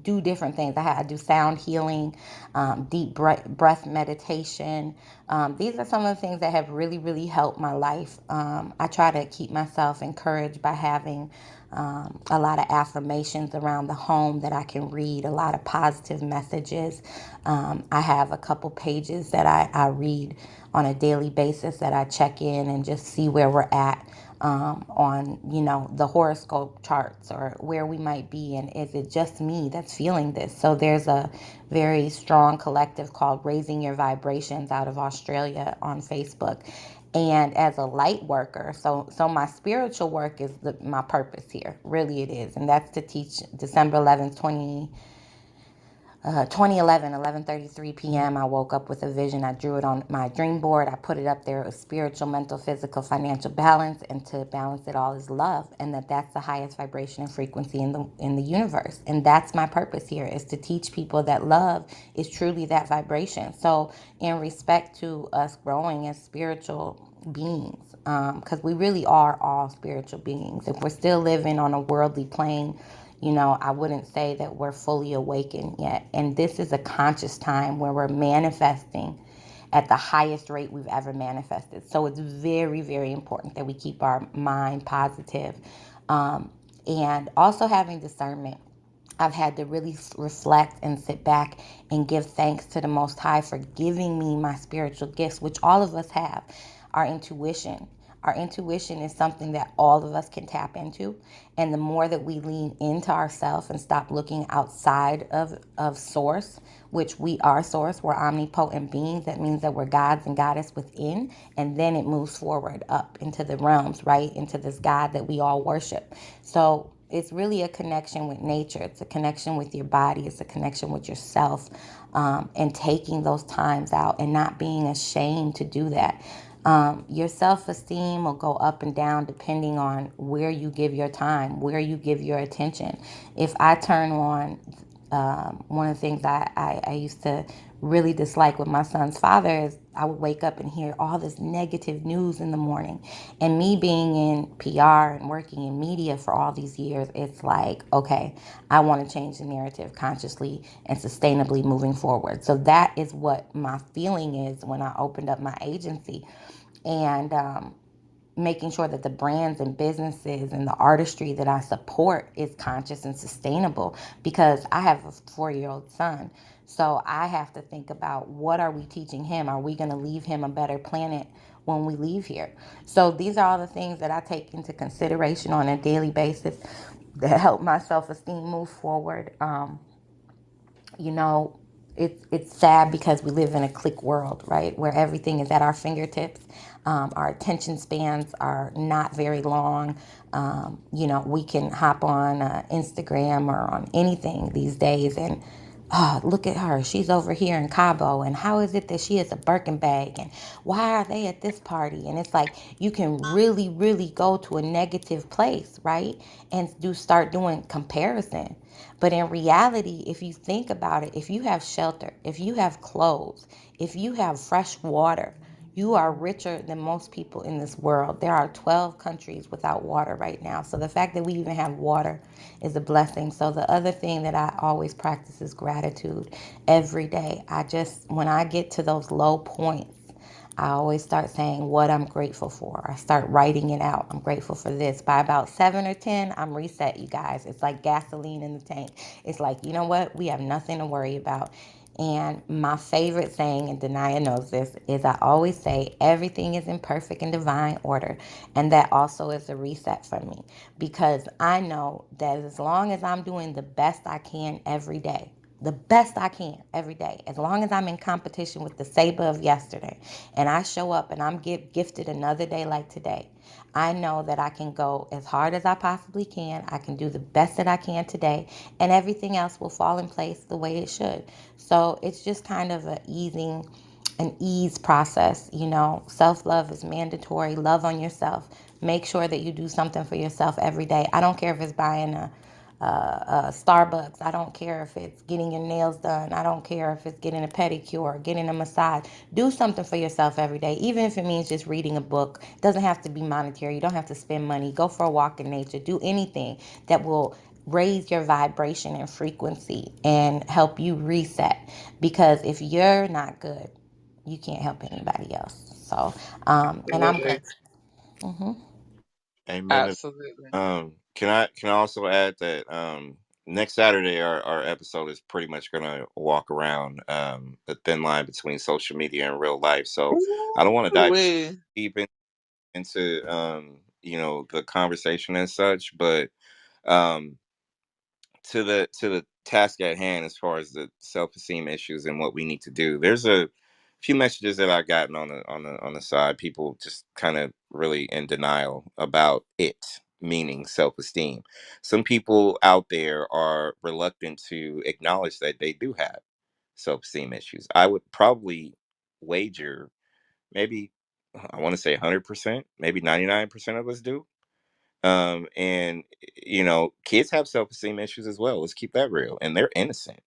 do different things. I do sound healing, deep breath meditation. These are some of the things that have really, really helped my life. I try to keep myself encouraged by having a lot of affirmations around the home that I can read, a lot of positive messages. I have a couple pages that I read on a daily basis that I check in and just see where we're at on the horoscope charts or where we might be, and is it just me that's feeling this? So there's a very strong collective called Raising Your Vibrations out of Australia on Facebook. And as a light worker, so my spiritual work is my purpose here, really it is, and that's to teach. December 11th 2011, 11:33 p.m. I woke up with a vision. I drew it on my dream board. I put it up there. It was spiritual, mental, physical, financial balance, and to balance it all is love, and that's the highest vibration and frequency in the universe. And that's my purpose here, is to teach people that love is truly that vibration. So, in respect to us growing as spiritual beings, because we really are all spiritual beings. If we're still living on a worldly plane, I wouldn't say that we're fully awakened yet. And this is a conscious time where we're manifesting at the highest rate we've ever manifested. So it's very, very important that we keep our mind positive, and also having discernment. I've had to really reflect and sit back and give thanks to the Most High for giving me my spiritual gifts, which all of us have. Our intuition. Our intuition is something that all of us can tap into. And the more that we lean into ourselves and stop looking outside of source, which we are source, we're omnipotent beings. That means that we're gods and goddess within. And then it moves forward up into the realms, right? Into this God that we all worship. So it's really a connection with nature. It's a connection with your body. It's a connection with yourself, and taking those times out and not being ashamed to do that. Your self-esteem will go up and down depending on where you give your time, where you give your attention. If I turn on, one of the things I used to really dislike with my son's father is I would wake up and hear all this negative news in the morning. And me being in PR and working in media for all these years, it's like, okay, I want to change the narrative consciously and sustainably moving forward. So that is what my feeling is when I opened up my agency. And making sure that the brands and businesses and the artistry that I support is conscious and sustainable, because I have a 4-year-old son. So I have to think about, what are we teaching him? Are we going to leave him a better planet when we leave here? So these are all the things that I take into consideration on a daily basis that help my self-esteem move forward. You know, it's sad because we live in a click world, right? Where everything is at our fingertips. Our attention spans are not very long. We can hop on Instagram or on anything these days, and oh, look at her. She's over here in Cabo. And how is it that she has a Birkin bag? And why are they at this party? And it's like, you can really, really go to a negative place, right? And start doing comparison. But in reality, if you think about it, if you have shelter, if you have clothes, if you have fresh water, you are richer than most people in this world. There are 12 countries without water right now. So the fact that we even have water is a blessing. So the other thing that I always practice is gratitude every day. When I get to those low points, I always start saying what I'm grateful for. I start writing it out. I'm grateful for this. By about 7 or 10, I'm reset, you guys. It's like gasoline in the tank. It's like, you know what? We have nothing to worry about. And my favorite saying, and Danaya knows this, is I always say everything is in perfect and divine order. And that also is a reset for me, because I know that as long as I'm doing the best I can every day, the best I can every day, as long as I'm in competition with the Saber of yesterday, and I show up and I'm gifted another day like today, I know that I can go as hard as I possibly can. I can do the best that I can today, and everything else will fall in place the way it should. So it's just kind of an ease process. Self love is mandatory. Love on yourself. Make sure that you do something for yourself every day. I don't care if it's buying Starbucks. I don't care if it's getting your nails done. I don't care if it's getting a pedicure, getting a massage. Do something for yourself every day, even if it means just reading a book. It doesn't have to be monetary. You don't have to spend money. Go for a walk in nature. Do anything that will raise your vibration and frequency and help you reset. Because if you're not good, you can't help anybody else. So, and I'm Absolutely. grateful. Hmm. Amen. Absolutely. Can I also add that next Saturday our episode is pretty much gonna walk around the thin line between social media and real life. So I don't want to dive too Ooh-wee. deep into the conversation and such, but um to the task at hand as far as the self-esteem issues and what we need to do. There's a few messages that I've gotten on the side. People just kind of really in denial about it, meaning self-esteem. Some people out there are reluctant to acknowledge that they do have self-esteem issues. I would probably wager maybe, I want to say 100%, maybe 99% of us do. And kids have self-esteem issues as well. Let's keep that real. And they're innocent.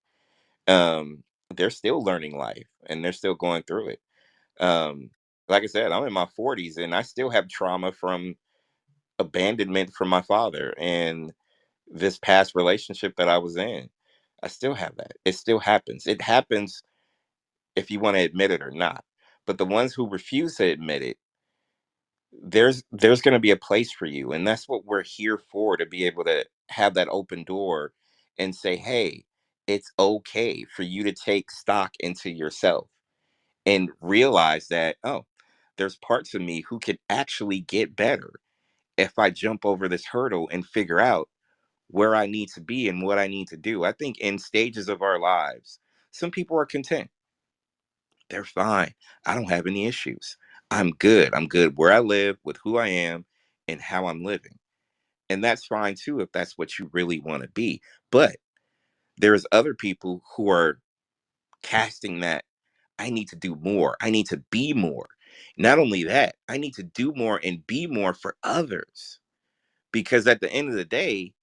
They're still learning life and they're still going through it. Um, like I said, I'm in my 40s and I still have trauma from abandonment from my father and this past relationship that I was in. I still have that. It still happens. It happens if you want to admit it or not. But the ones who refuse to admit it, there's going to be a place for you, and that's what we're here for, to be able to have that open door and say, hey, it's okay for you to take stock into yourself and realize that, oh, there's parts of me who could actually get better if I jump over this hurdle and figure out where I need to be and what I need to do. I think in stages of our lives, some people are content. They're fine. I don't have any issues. I'm good. I'm good where I live, with who I am, and how I'm living. And that's fine too if that's what you really want to be. But there's other people who are casting that I need to do more. I need to be more. Not only that, I need to do more and be more for others. Because at the end of the day,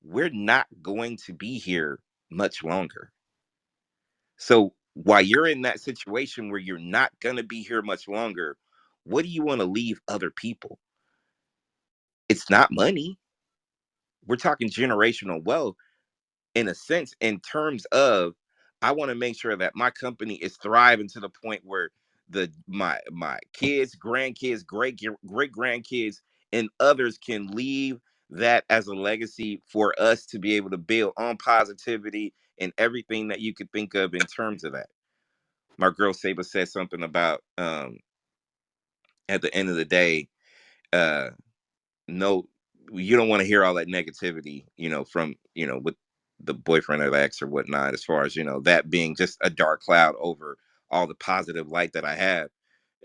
we're not going to be here much longer. So while you're in that situation where you're not going to be here much longer, what do you want to leave other people? It's not money. We're talking generational wealth in a sense, in terms of, I want to make sure that my company is thriving to the point where my kids, grandkids, great grandkids, and others can leave that as a legacy for us to be able to build on positivity and everything that you could think of in terms of that. My girl Saber said something about, at the end of the day, uh no, you don't want to hear all that negativity, from, with the boyfriend of ex or whatnot, as far as, that being just a dark cloud over all the positive light that I have.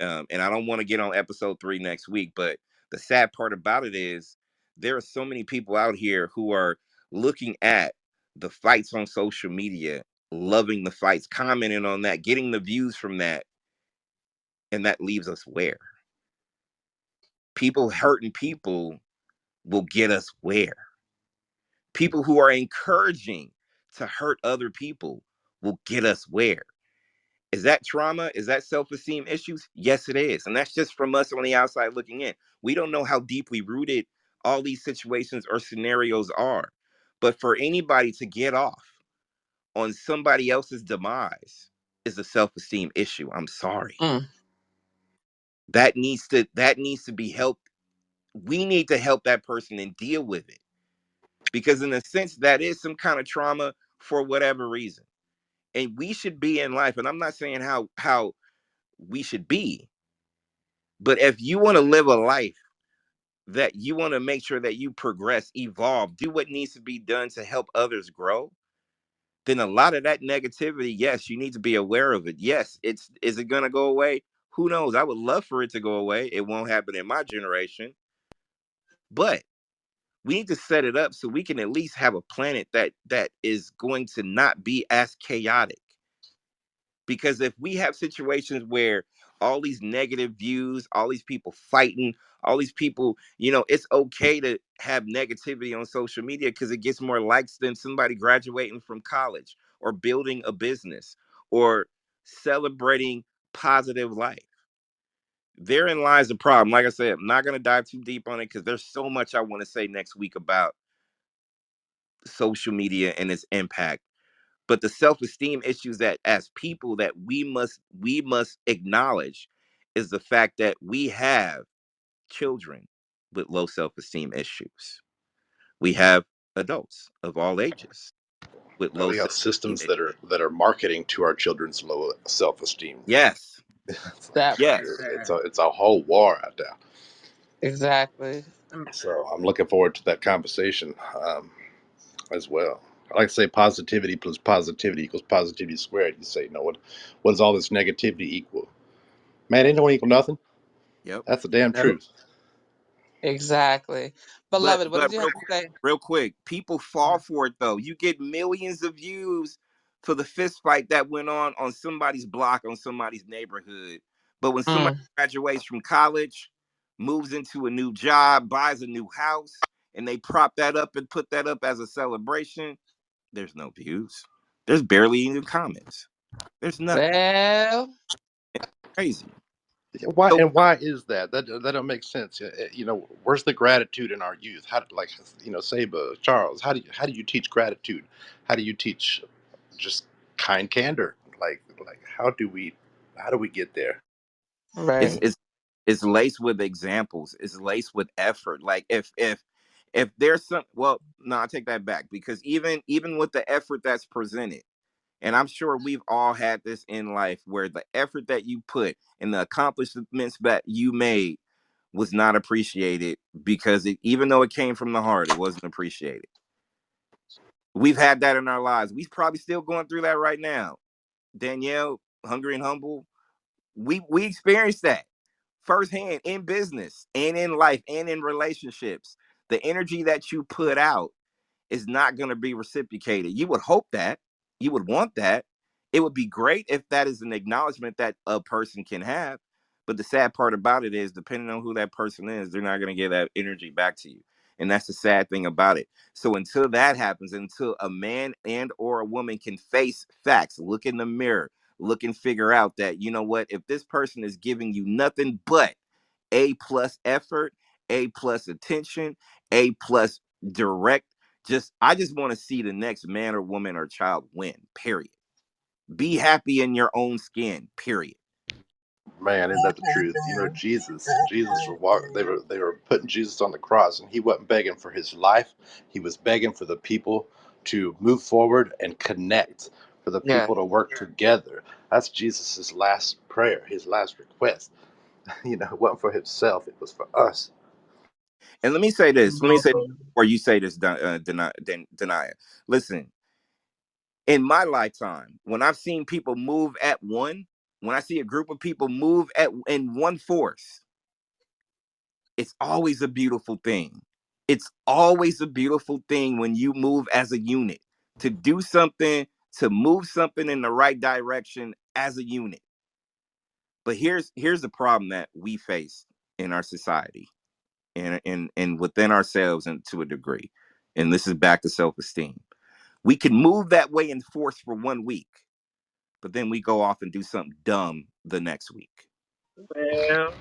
And I don't want to get on episode 3 next week, but the sad part about it is there are so many people out here who are looking at the fights on social media, loving the fights, commenting on that, getting the views from that, and that leaves us where? People hurting people will get us where? People who are encouraging to hurt other people will get us where? Is that trauma? Is that self-esteem issues? Yes, it is. And that's just from us on the outside looking in. We don't know how deeply rooted all these situations or scenarios are. But for anybody to get off on somebody else's demise is a self-esteem issue. I'm sorry. Mm. That needs to be helped. We need to help that person and deal with it, because in a sense that is some kind of trauma for whatever reason. And we should be in life, and I'm not saying how we should be, but if you want to live a life that you want to make sure that you progress, evolve, do what needs to be done to help others grow, then a lot of that negativity, yes, you need to be aware of it. Yes, is it going to go away? Who knows? I would love for it to go away. It won't happen in my generation, But we need to set it up so we can at least have a planet that is going to not be as chaotic. Because if we have situations where all these negative views, all these people fighting, all these people, it's okay to have negativity on social media because it gets more likes than somebody graduating from college or building a business or celebrating positive life. Therein lies the problem. Like I said, I'm not going to dive too deep on it because there's so much I want to say next week about social media and its impact. But the self-esteem issues that as people that we must acknowledge is the fact that we have children with low self-esteem issues. We have adults of all ages with low We have self-esteem systems issues. that are marketing to our children's low self-esteem. Yes. It's like That part Yes. there. it's a whole war out there. Exactly. So I'm looking forward to that conversation as well. I like to say positivity plus positivity equals positivity squared. You say, what does all this negativity equal? Man, it don't equal nothing. Yep. That's the damn Nope. truth. Exactly. But Beloved, what but did you have to say? real quick, people fall for it though. You get millions of views for the fist fight that went on somebody's block, on somebody's neighborhood. But when somebody Mm, graduates from college, moves into a new job, buys a new house, and they prop that up and put that up as a celebration, there's no views. There's barely any comments. There's nothing. well, It's crazy. Why So and why is that? That don't make sense. Where's the gratitude in our youth? How, like, Saba, Charles, how do you teach gratitude? How do you teach just kind candor? Like how do we get there? it's right. it's it's laced with examples. It's laced with effort. Like if there's some, well, no, I take that back, because even with the effort that's presented, and I'm sure we've all had this in life where the effort that you put and the accomplishments that you made was not appreciated because even though it came from the heart, it wasn't appreciated. We've had that in our lives. We probably still going through that right now. Danielle, Hungry and Humble, we experienced that firsthand in business and in life and in relationships. The energy that you put out is not going to be reciprocated. You would hope that. You would want that. It would be great if that is an acknowledgement that a person can have. But the sad part about it is, depending on who that person is, they're not going to give that energy back to you. And that's the sad thing about it. So until that happens, until a man and or a woman can face facts, look in the mirror, look and figure out that, you know what, if this person is giving you nothing but A plus effort, A plus attention, A plus direct, I just want to see the next man or woman or child win. Period. Be happy in your own skin. Period. Man, isn't that the truth? Jesus was they were putting Jesus on the cross, and he wasn't begging for his life. He was begging for the people to move forward and connect, for the Yeah. people to work together. That's Jesus's last prayer, his last request. It wasn't for himself; it was for us. And let me say this. Let me say, or you say this, Danaya. Listen, in my lifetime, when I've seen people move at one, when I see a group of people move at in one force, it's always a beautiful thing. It's always a beautiful thing when you move as a unit to do something, to move something in the right direction as a unit. But here's the problem that we face in our society and within ourselves, and to a degree. And this is back to self-esteem. We can move that way in force for 1 week, but then we go off and do something dumb the next week. Well,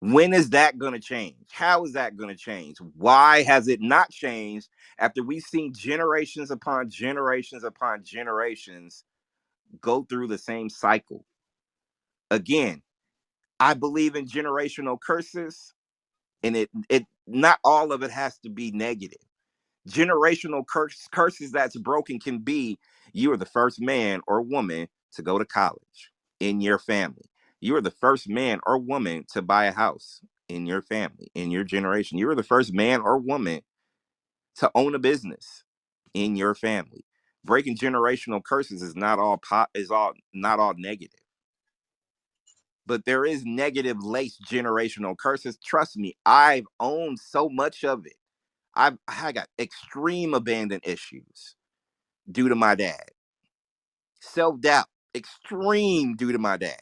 When is that going to change? How is that going to change? Why has it not changed after we've seen generations upon generations upon generations go through the same cycle? Again, I believe in generational curses, and it not all of it has to be negative. Generational curses that's broken can be: you are the first man or woman to go to college in your family. You are the first man or woman to buy a house in your family, in your generation. You are the first man or woman to own a business in your family. Breaking generational curses is not all not all negative. but there is negative lace generational curses. Trust me, I've owned so much of it. I got extreme abandon issues due to my dad. Self-doubt, extreme due to my dad.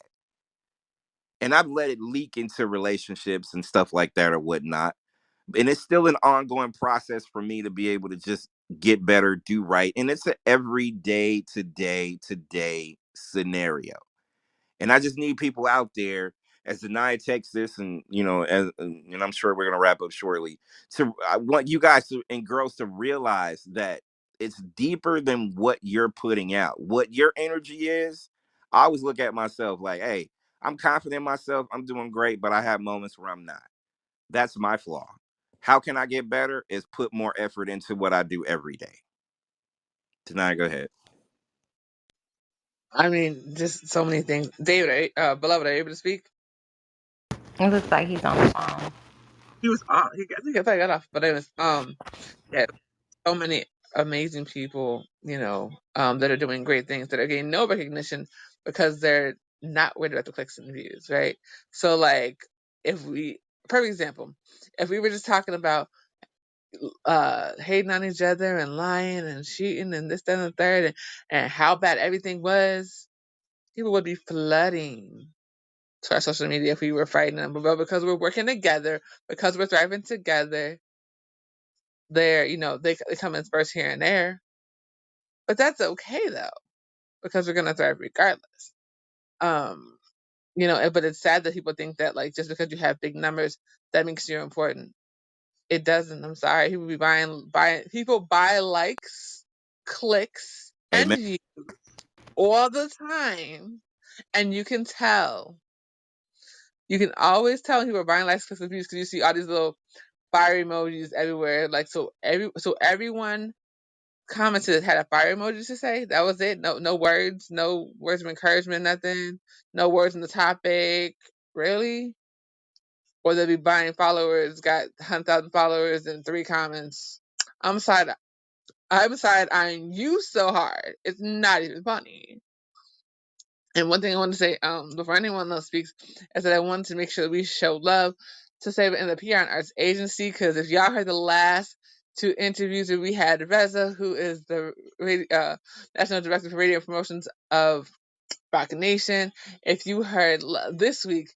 And I've let it leak into relationships and stuff like that or whatnot. And it's still an ongoing process for me to be able to just get better, do right. And it's an everyday, today scenario. And I just need people out there, as Danaya takes this, and and I'm sure we're gonna wrap up shortly. I want you guys to, and girls, to realize that it's deeper than what you're putting out. What your energy is. I always look at myself like, hey, I'm confident in myself. I'm doing great, but I have moments where I'm not. That's my flaw. How can I get better? Is put more effort into what I do every day. Danaya, go ahead. I mean, just so many things. David, beloved, are you able to speak? It looks like he's on the phone. He was off. I think I thought he got off, but it was yeah, so many amazing people, that are doing great things that are getting no recognition because they're not worried about the clicks and views, right? So like, if we, perfect example, if we were just talking about hating on each other and lying and cheating and this, that, and the third, and how bad everything was, people would be flooding to our social media if we were fighting them. But because we're working together, because we're thriving together, they come in spurts here and there. But that's okay though, because we're gonna thrive regardless. Um, but it's sad that people think that like just because you have big numbers, that makes you important. It doesn't. I'm sorry. People be buying people buy likes, clicks, and Amen. views all the time. And you can tell. You can always tell when people are buying likes, clicks, and views because you see all these little fire emojis everywhere. Like so everyone commented had a fire emoji to say. That was it. No words, no words of encouragement, nothing. No words on the topic. Really? Or they'll be buying followers, got 100,000 followers and 3 comments. I'm side eyeing you so hard. It's not even funny. And one thing I want to say, before anyone else speaks, is that I wanted to make sure that we show love to Save in the PR and Arts Agency, because if y'all heard the last 2 interviews that we had, Reza, who is the National Director for Radio Promotions of Rock Nation. If you heard this week,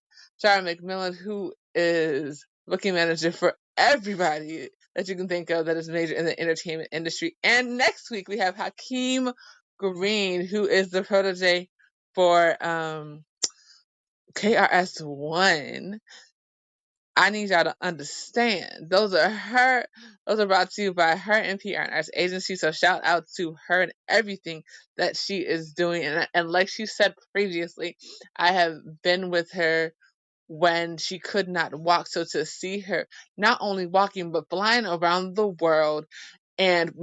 Shara McMillan, who is booking manager for everybody that you can think of that is major in the entertainment industry. And next week we have Hakeem Green, who is the protege for KRS-One. I need y'all to understand. Those are brought to you by her NPR and Arts Agency. So shout out to her and everything that she is doing. And like she said previously, I have been with her when she could not walk. So to see her not only walking but flying around the world and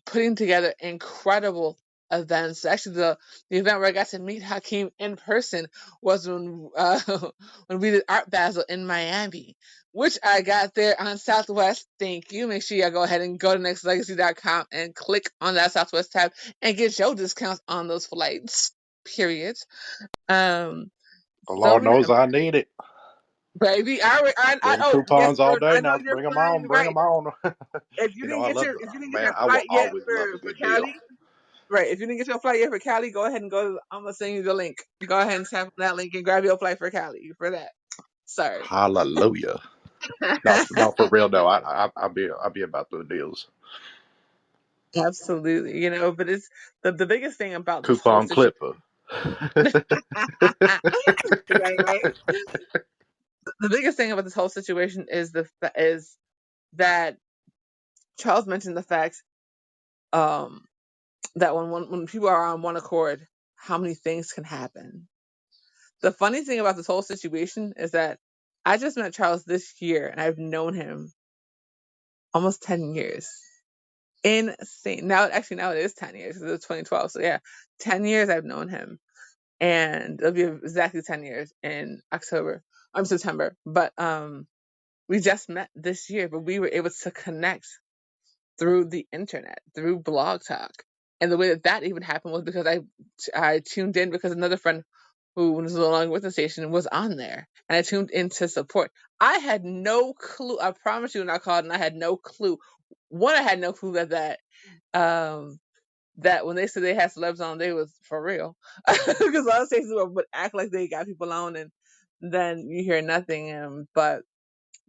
putting together incredible events. Actually, the event where I got to meet Hakeem in person was when when we did Art Basel in Miami, which I got there on Southwest. Thank you. Make sure y'all go ahead and go to nextlegacy.com and click on that Southwest tab and get your discounts on those flights. Period. Um, The so Lord many, knows I need it. baby. Them Oh yes, coupons all sir. day I know now. you're Bring them flying on. Bring right. them on. If you You know, didn't I get love your the if you didn't get man. your I will flight yet always love a for good deal. Cali, right? If you didn't get your flight yet for Cali, go ahead and go. I'm gonna send you the link. Go ahead and tap on that link and grab your flight for Cali for that. Sorry. Hallelujah. No, for real though. I'll be about the deals. Absolutely. But it's the biggest thing about this whole Coupon situation. clipper. Right. The biggest thing about this whole situation is that Charles mentioned the fact um that when people are on one accord, how many things can happen. The funny thing about this whole situation is that I just met Charles this year and I've known him almost 10 years. Insane. Now it is 10 years because it was 2012. So yeah, 10 years I've known him. And it'll be exactly 10 years in September. But we just met this year, but we were able to connect through the internet, through Blog Talk. And the way that even happened was because I tuned in because another friend who was no longer with the station, was on there, and I tuned in to support. I had no clue. I promise you, when I called, and I had no clue. One, I had no clue um, that when they said they had celebs on, they was for real. Because a lot of stations would act like they got people on, and then you hear nothing. But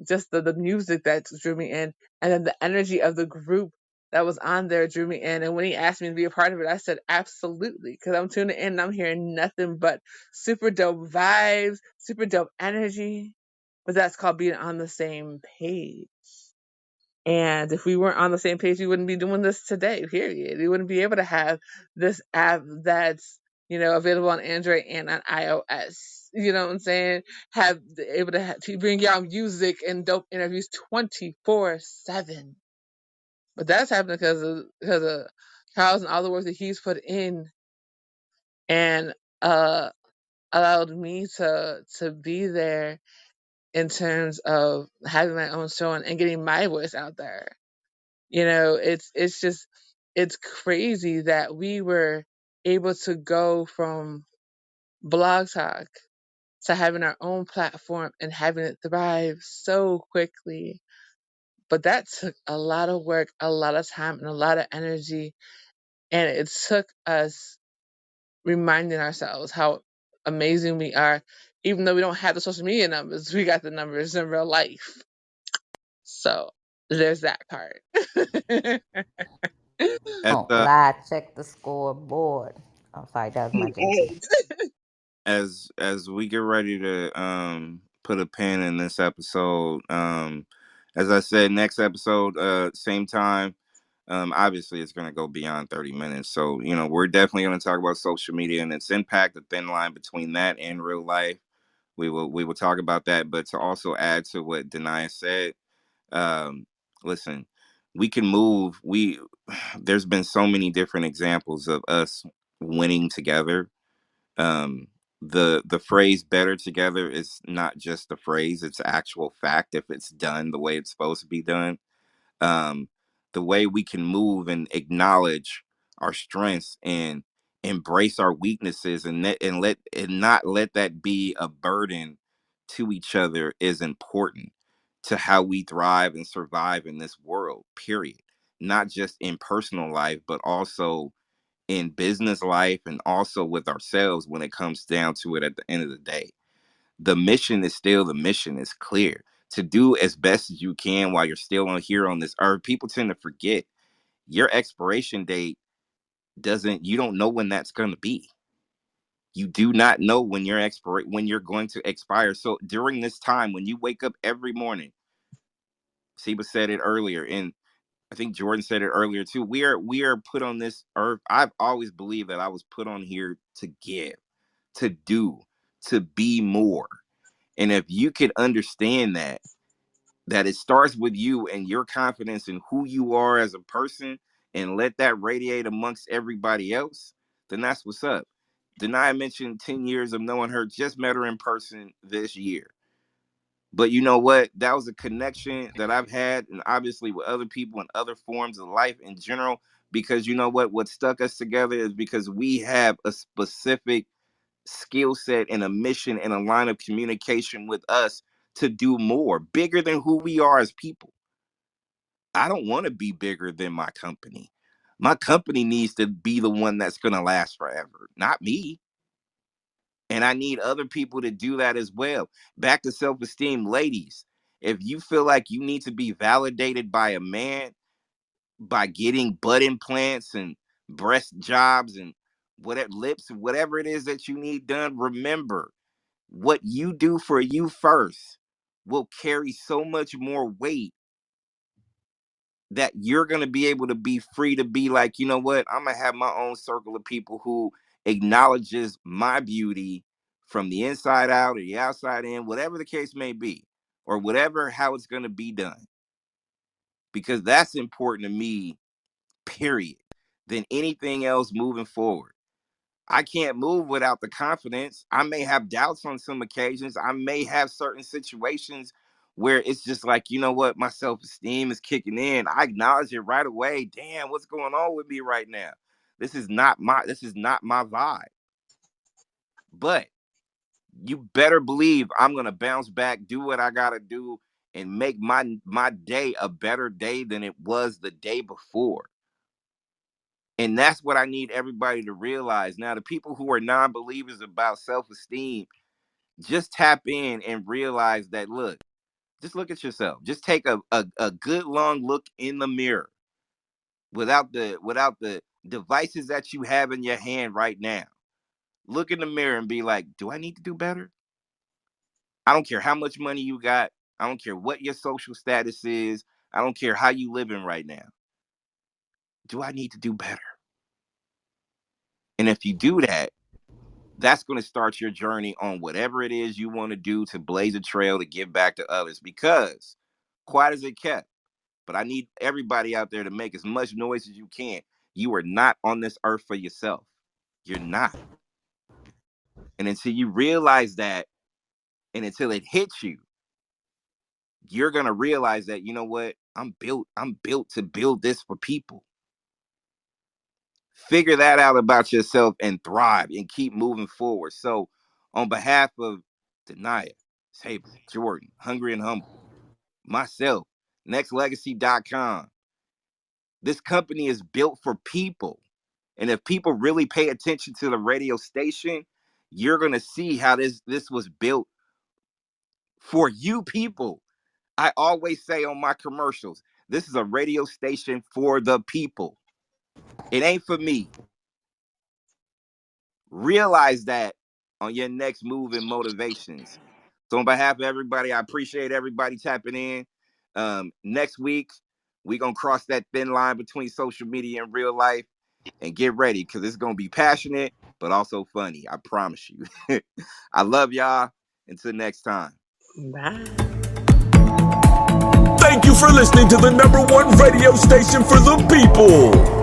just the music that drew me in, and then the energy of the group that was on there drew me in. And when he asked me to be a part of it, I said absolutely, because I'm tuning in and I'm hearing nothing but super dope vibes, super dope energy. But that's called being on the same page. And if we weren't on the same page, we wouldn't be doing this today, period. We wouldn't be able to have this app that's, available on Android and on iOS. You know what I'm saying? Able to bring y'all music and dope interviews 24/7. But that's happening because of Charles and all the work that he's put in, and uh allowed me to be there in terms of having my own show and getting my voice out there. It's crazy that we were able to go from Blog Talk to having our own platform and having it thrive so quickly. But that took a lot of work, a lot of time, and a lot of energy. And it took us reminding ourselves how amazing we are. Even though we don't have the social media numbers, we got the numbers in real life. So there's that part. As Don't lie, check the scoreboard. I'm sorry, that was my JT. as we get ready to put a pin in this episode, as I said, next episode, same time. Obviously, it's going to go beyond 30 minutes. So, we're definitely going to talk about social media and its impact, the thin line between that and real life. We will talk about that. But to also add to what Danaya said, um, listen, we can move. There's been so many different examples of us winning together. um the phrase better together is not just a phrase, it's actual fact if it's done the way it's supposed to be done. um the way we can move and acknowledge our strengths and embrace our weaknesses and not let that be a burden to each other is important to how we thrive and survive in this world, period. Not just in personal life but also in business life and also with ourselves when it comes down to it at the end of the day. The mission is still the mission. It's clear to do as best as you can while you're still on here on this earth. People tend to forget your expiration date doesn't, you don't know when that's going to be. You do not know when when you're going to expire. So during this time, when you wake up every morning, Seba said it earlier, and I think Jordan said it earlier too. We are put on this earth. I've always believed that I was put on here to give, to do, to be more. And if you could understand that it starts with you and your confidence in who you are as a person and let that radiate amongst everybody else, then that's what's up. Denai mentioned 10 years of knowing her, just met her in person this year. But you know what? That was a connection that I've had, and obviously with other people in other forms of life in general. Because you know what stuck us together is because we have a specific skill set and a mission and a line of communication with us to do more, bigger than who we are as people. I don't want to be bigger than my company. My company needs to be the one that's going to last forever, not me. And I need other people to do that as well. Back to self-esteem, ladies. If you feel like you need to be validated by a man by getting butt implants and breast jobs and whatever lips, whatever it is that you need done, remember what you do for you first will carry so much more weight that you're going to be able to be free to be like, you know what, I'm going to have my own circle of people who acknowledges my beauty from the inside out or the outside in, whatever the case may be, or whatever how it's going to be done, because that's important to me, period, than anything else moving forward. I can't move without the confidence. I may have doubts on some occasions. I may have certain situations where it's just like, you know what, my self-esteem is kicking in. I acknowledge it right away. Damn, what's going on with me right now? This is not my vibe. But you better believe I'm gonna bounce back, do what I gotta do, and make my day a better day than it was the day before. And that's what I need everybody to realize. Now, the people who are non-believers about self-esteem, just tap in and realize that, look, just look at yourself. Just take a good long look in the mirror without the devices that you have in your hand right now. Look in the mirror and be like, do I need to do better? I don't care how much money you got. I don't care what your social status is. I don't care how you living right now. Do I need to do better? And if you do that, that's going to start your journey on whatever it is you want to do to blaze a trail to give back to others. Because quiet as it kept, but I need everybody out there to make as much noise as you can. You are not on this earth for yourself. You're not. And until you realize that, and until it hits you, you're going to realize that, you know what? I'm built to build this for people. Figure that out about yourself and thrive and keep moving forward. So on behalf of Danaya, Saber, Jordan, Hungry and Humble, myself, Nexxlegacy.com, this company is built for people. And if people really pay attention to the radio station, you're going to see how this was built for you people. I always say on my commercials, this is a radio station for the people. It ain't for me. Realize that on your next move and motivations. So on behalf of everybody, I appreciate everybody tapping in. Next week, we're going to cross that thin line between social media and real life, and get ready because it's going to be passionate, but also funny. I promise you. I love y'all. Until next time. Bye. Thank you for listening to the #1 radio station for the people.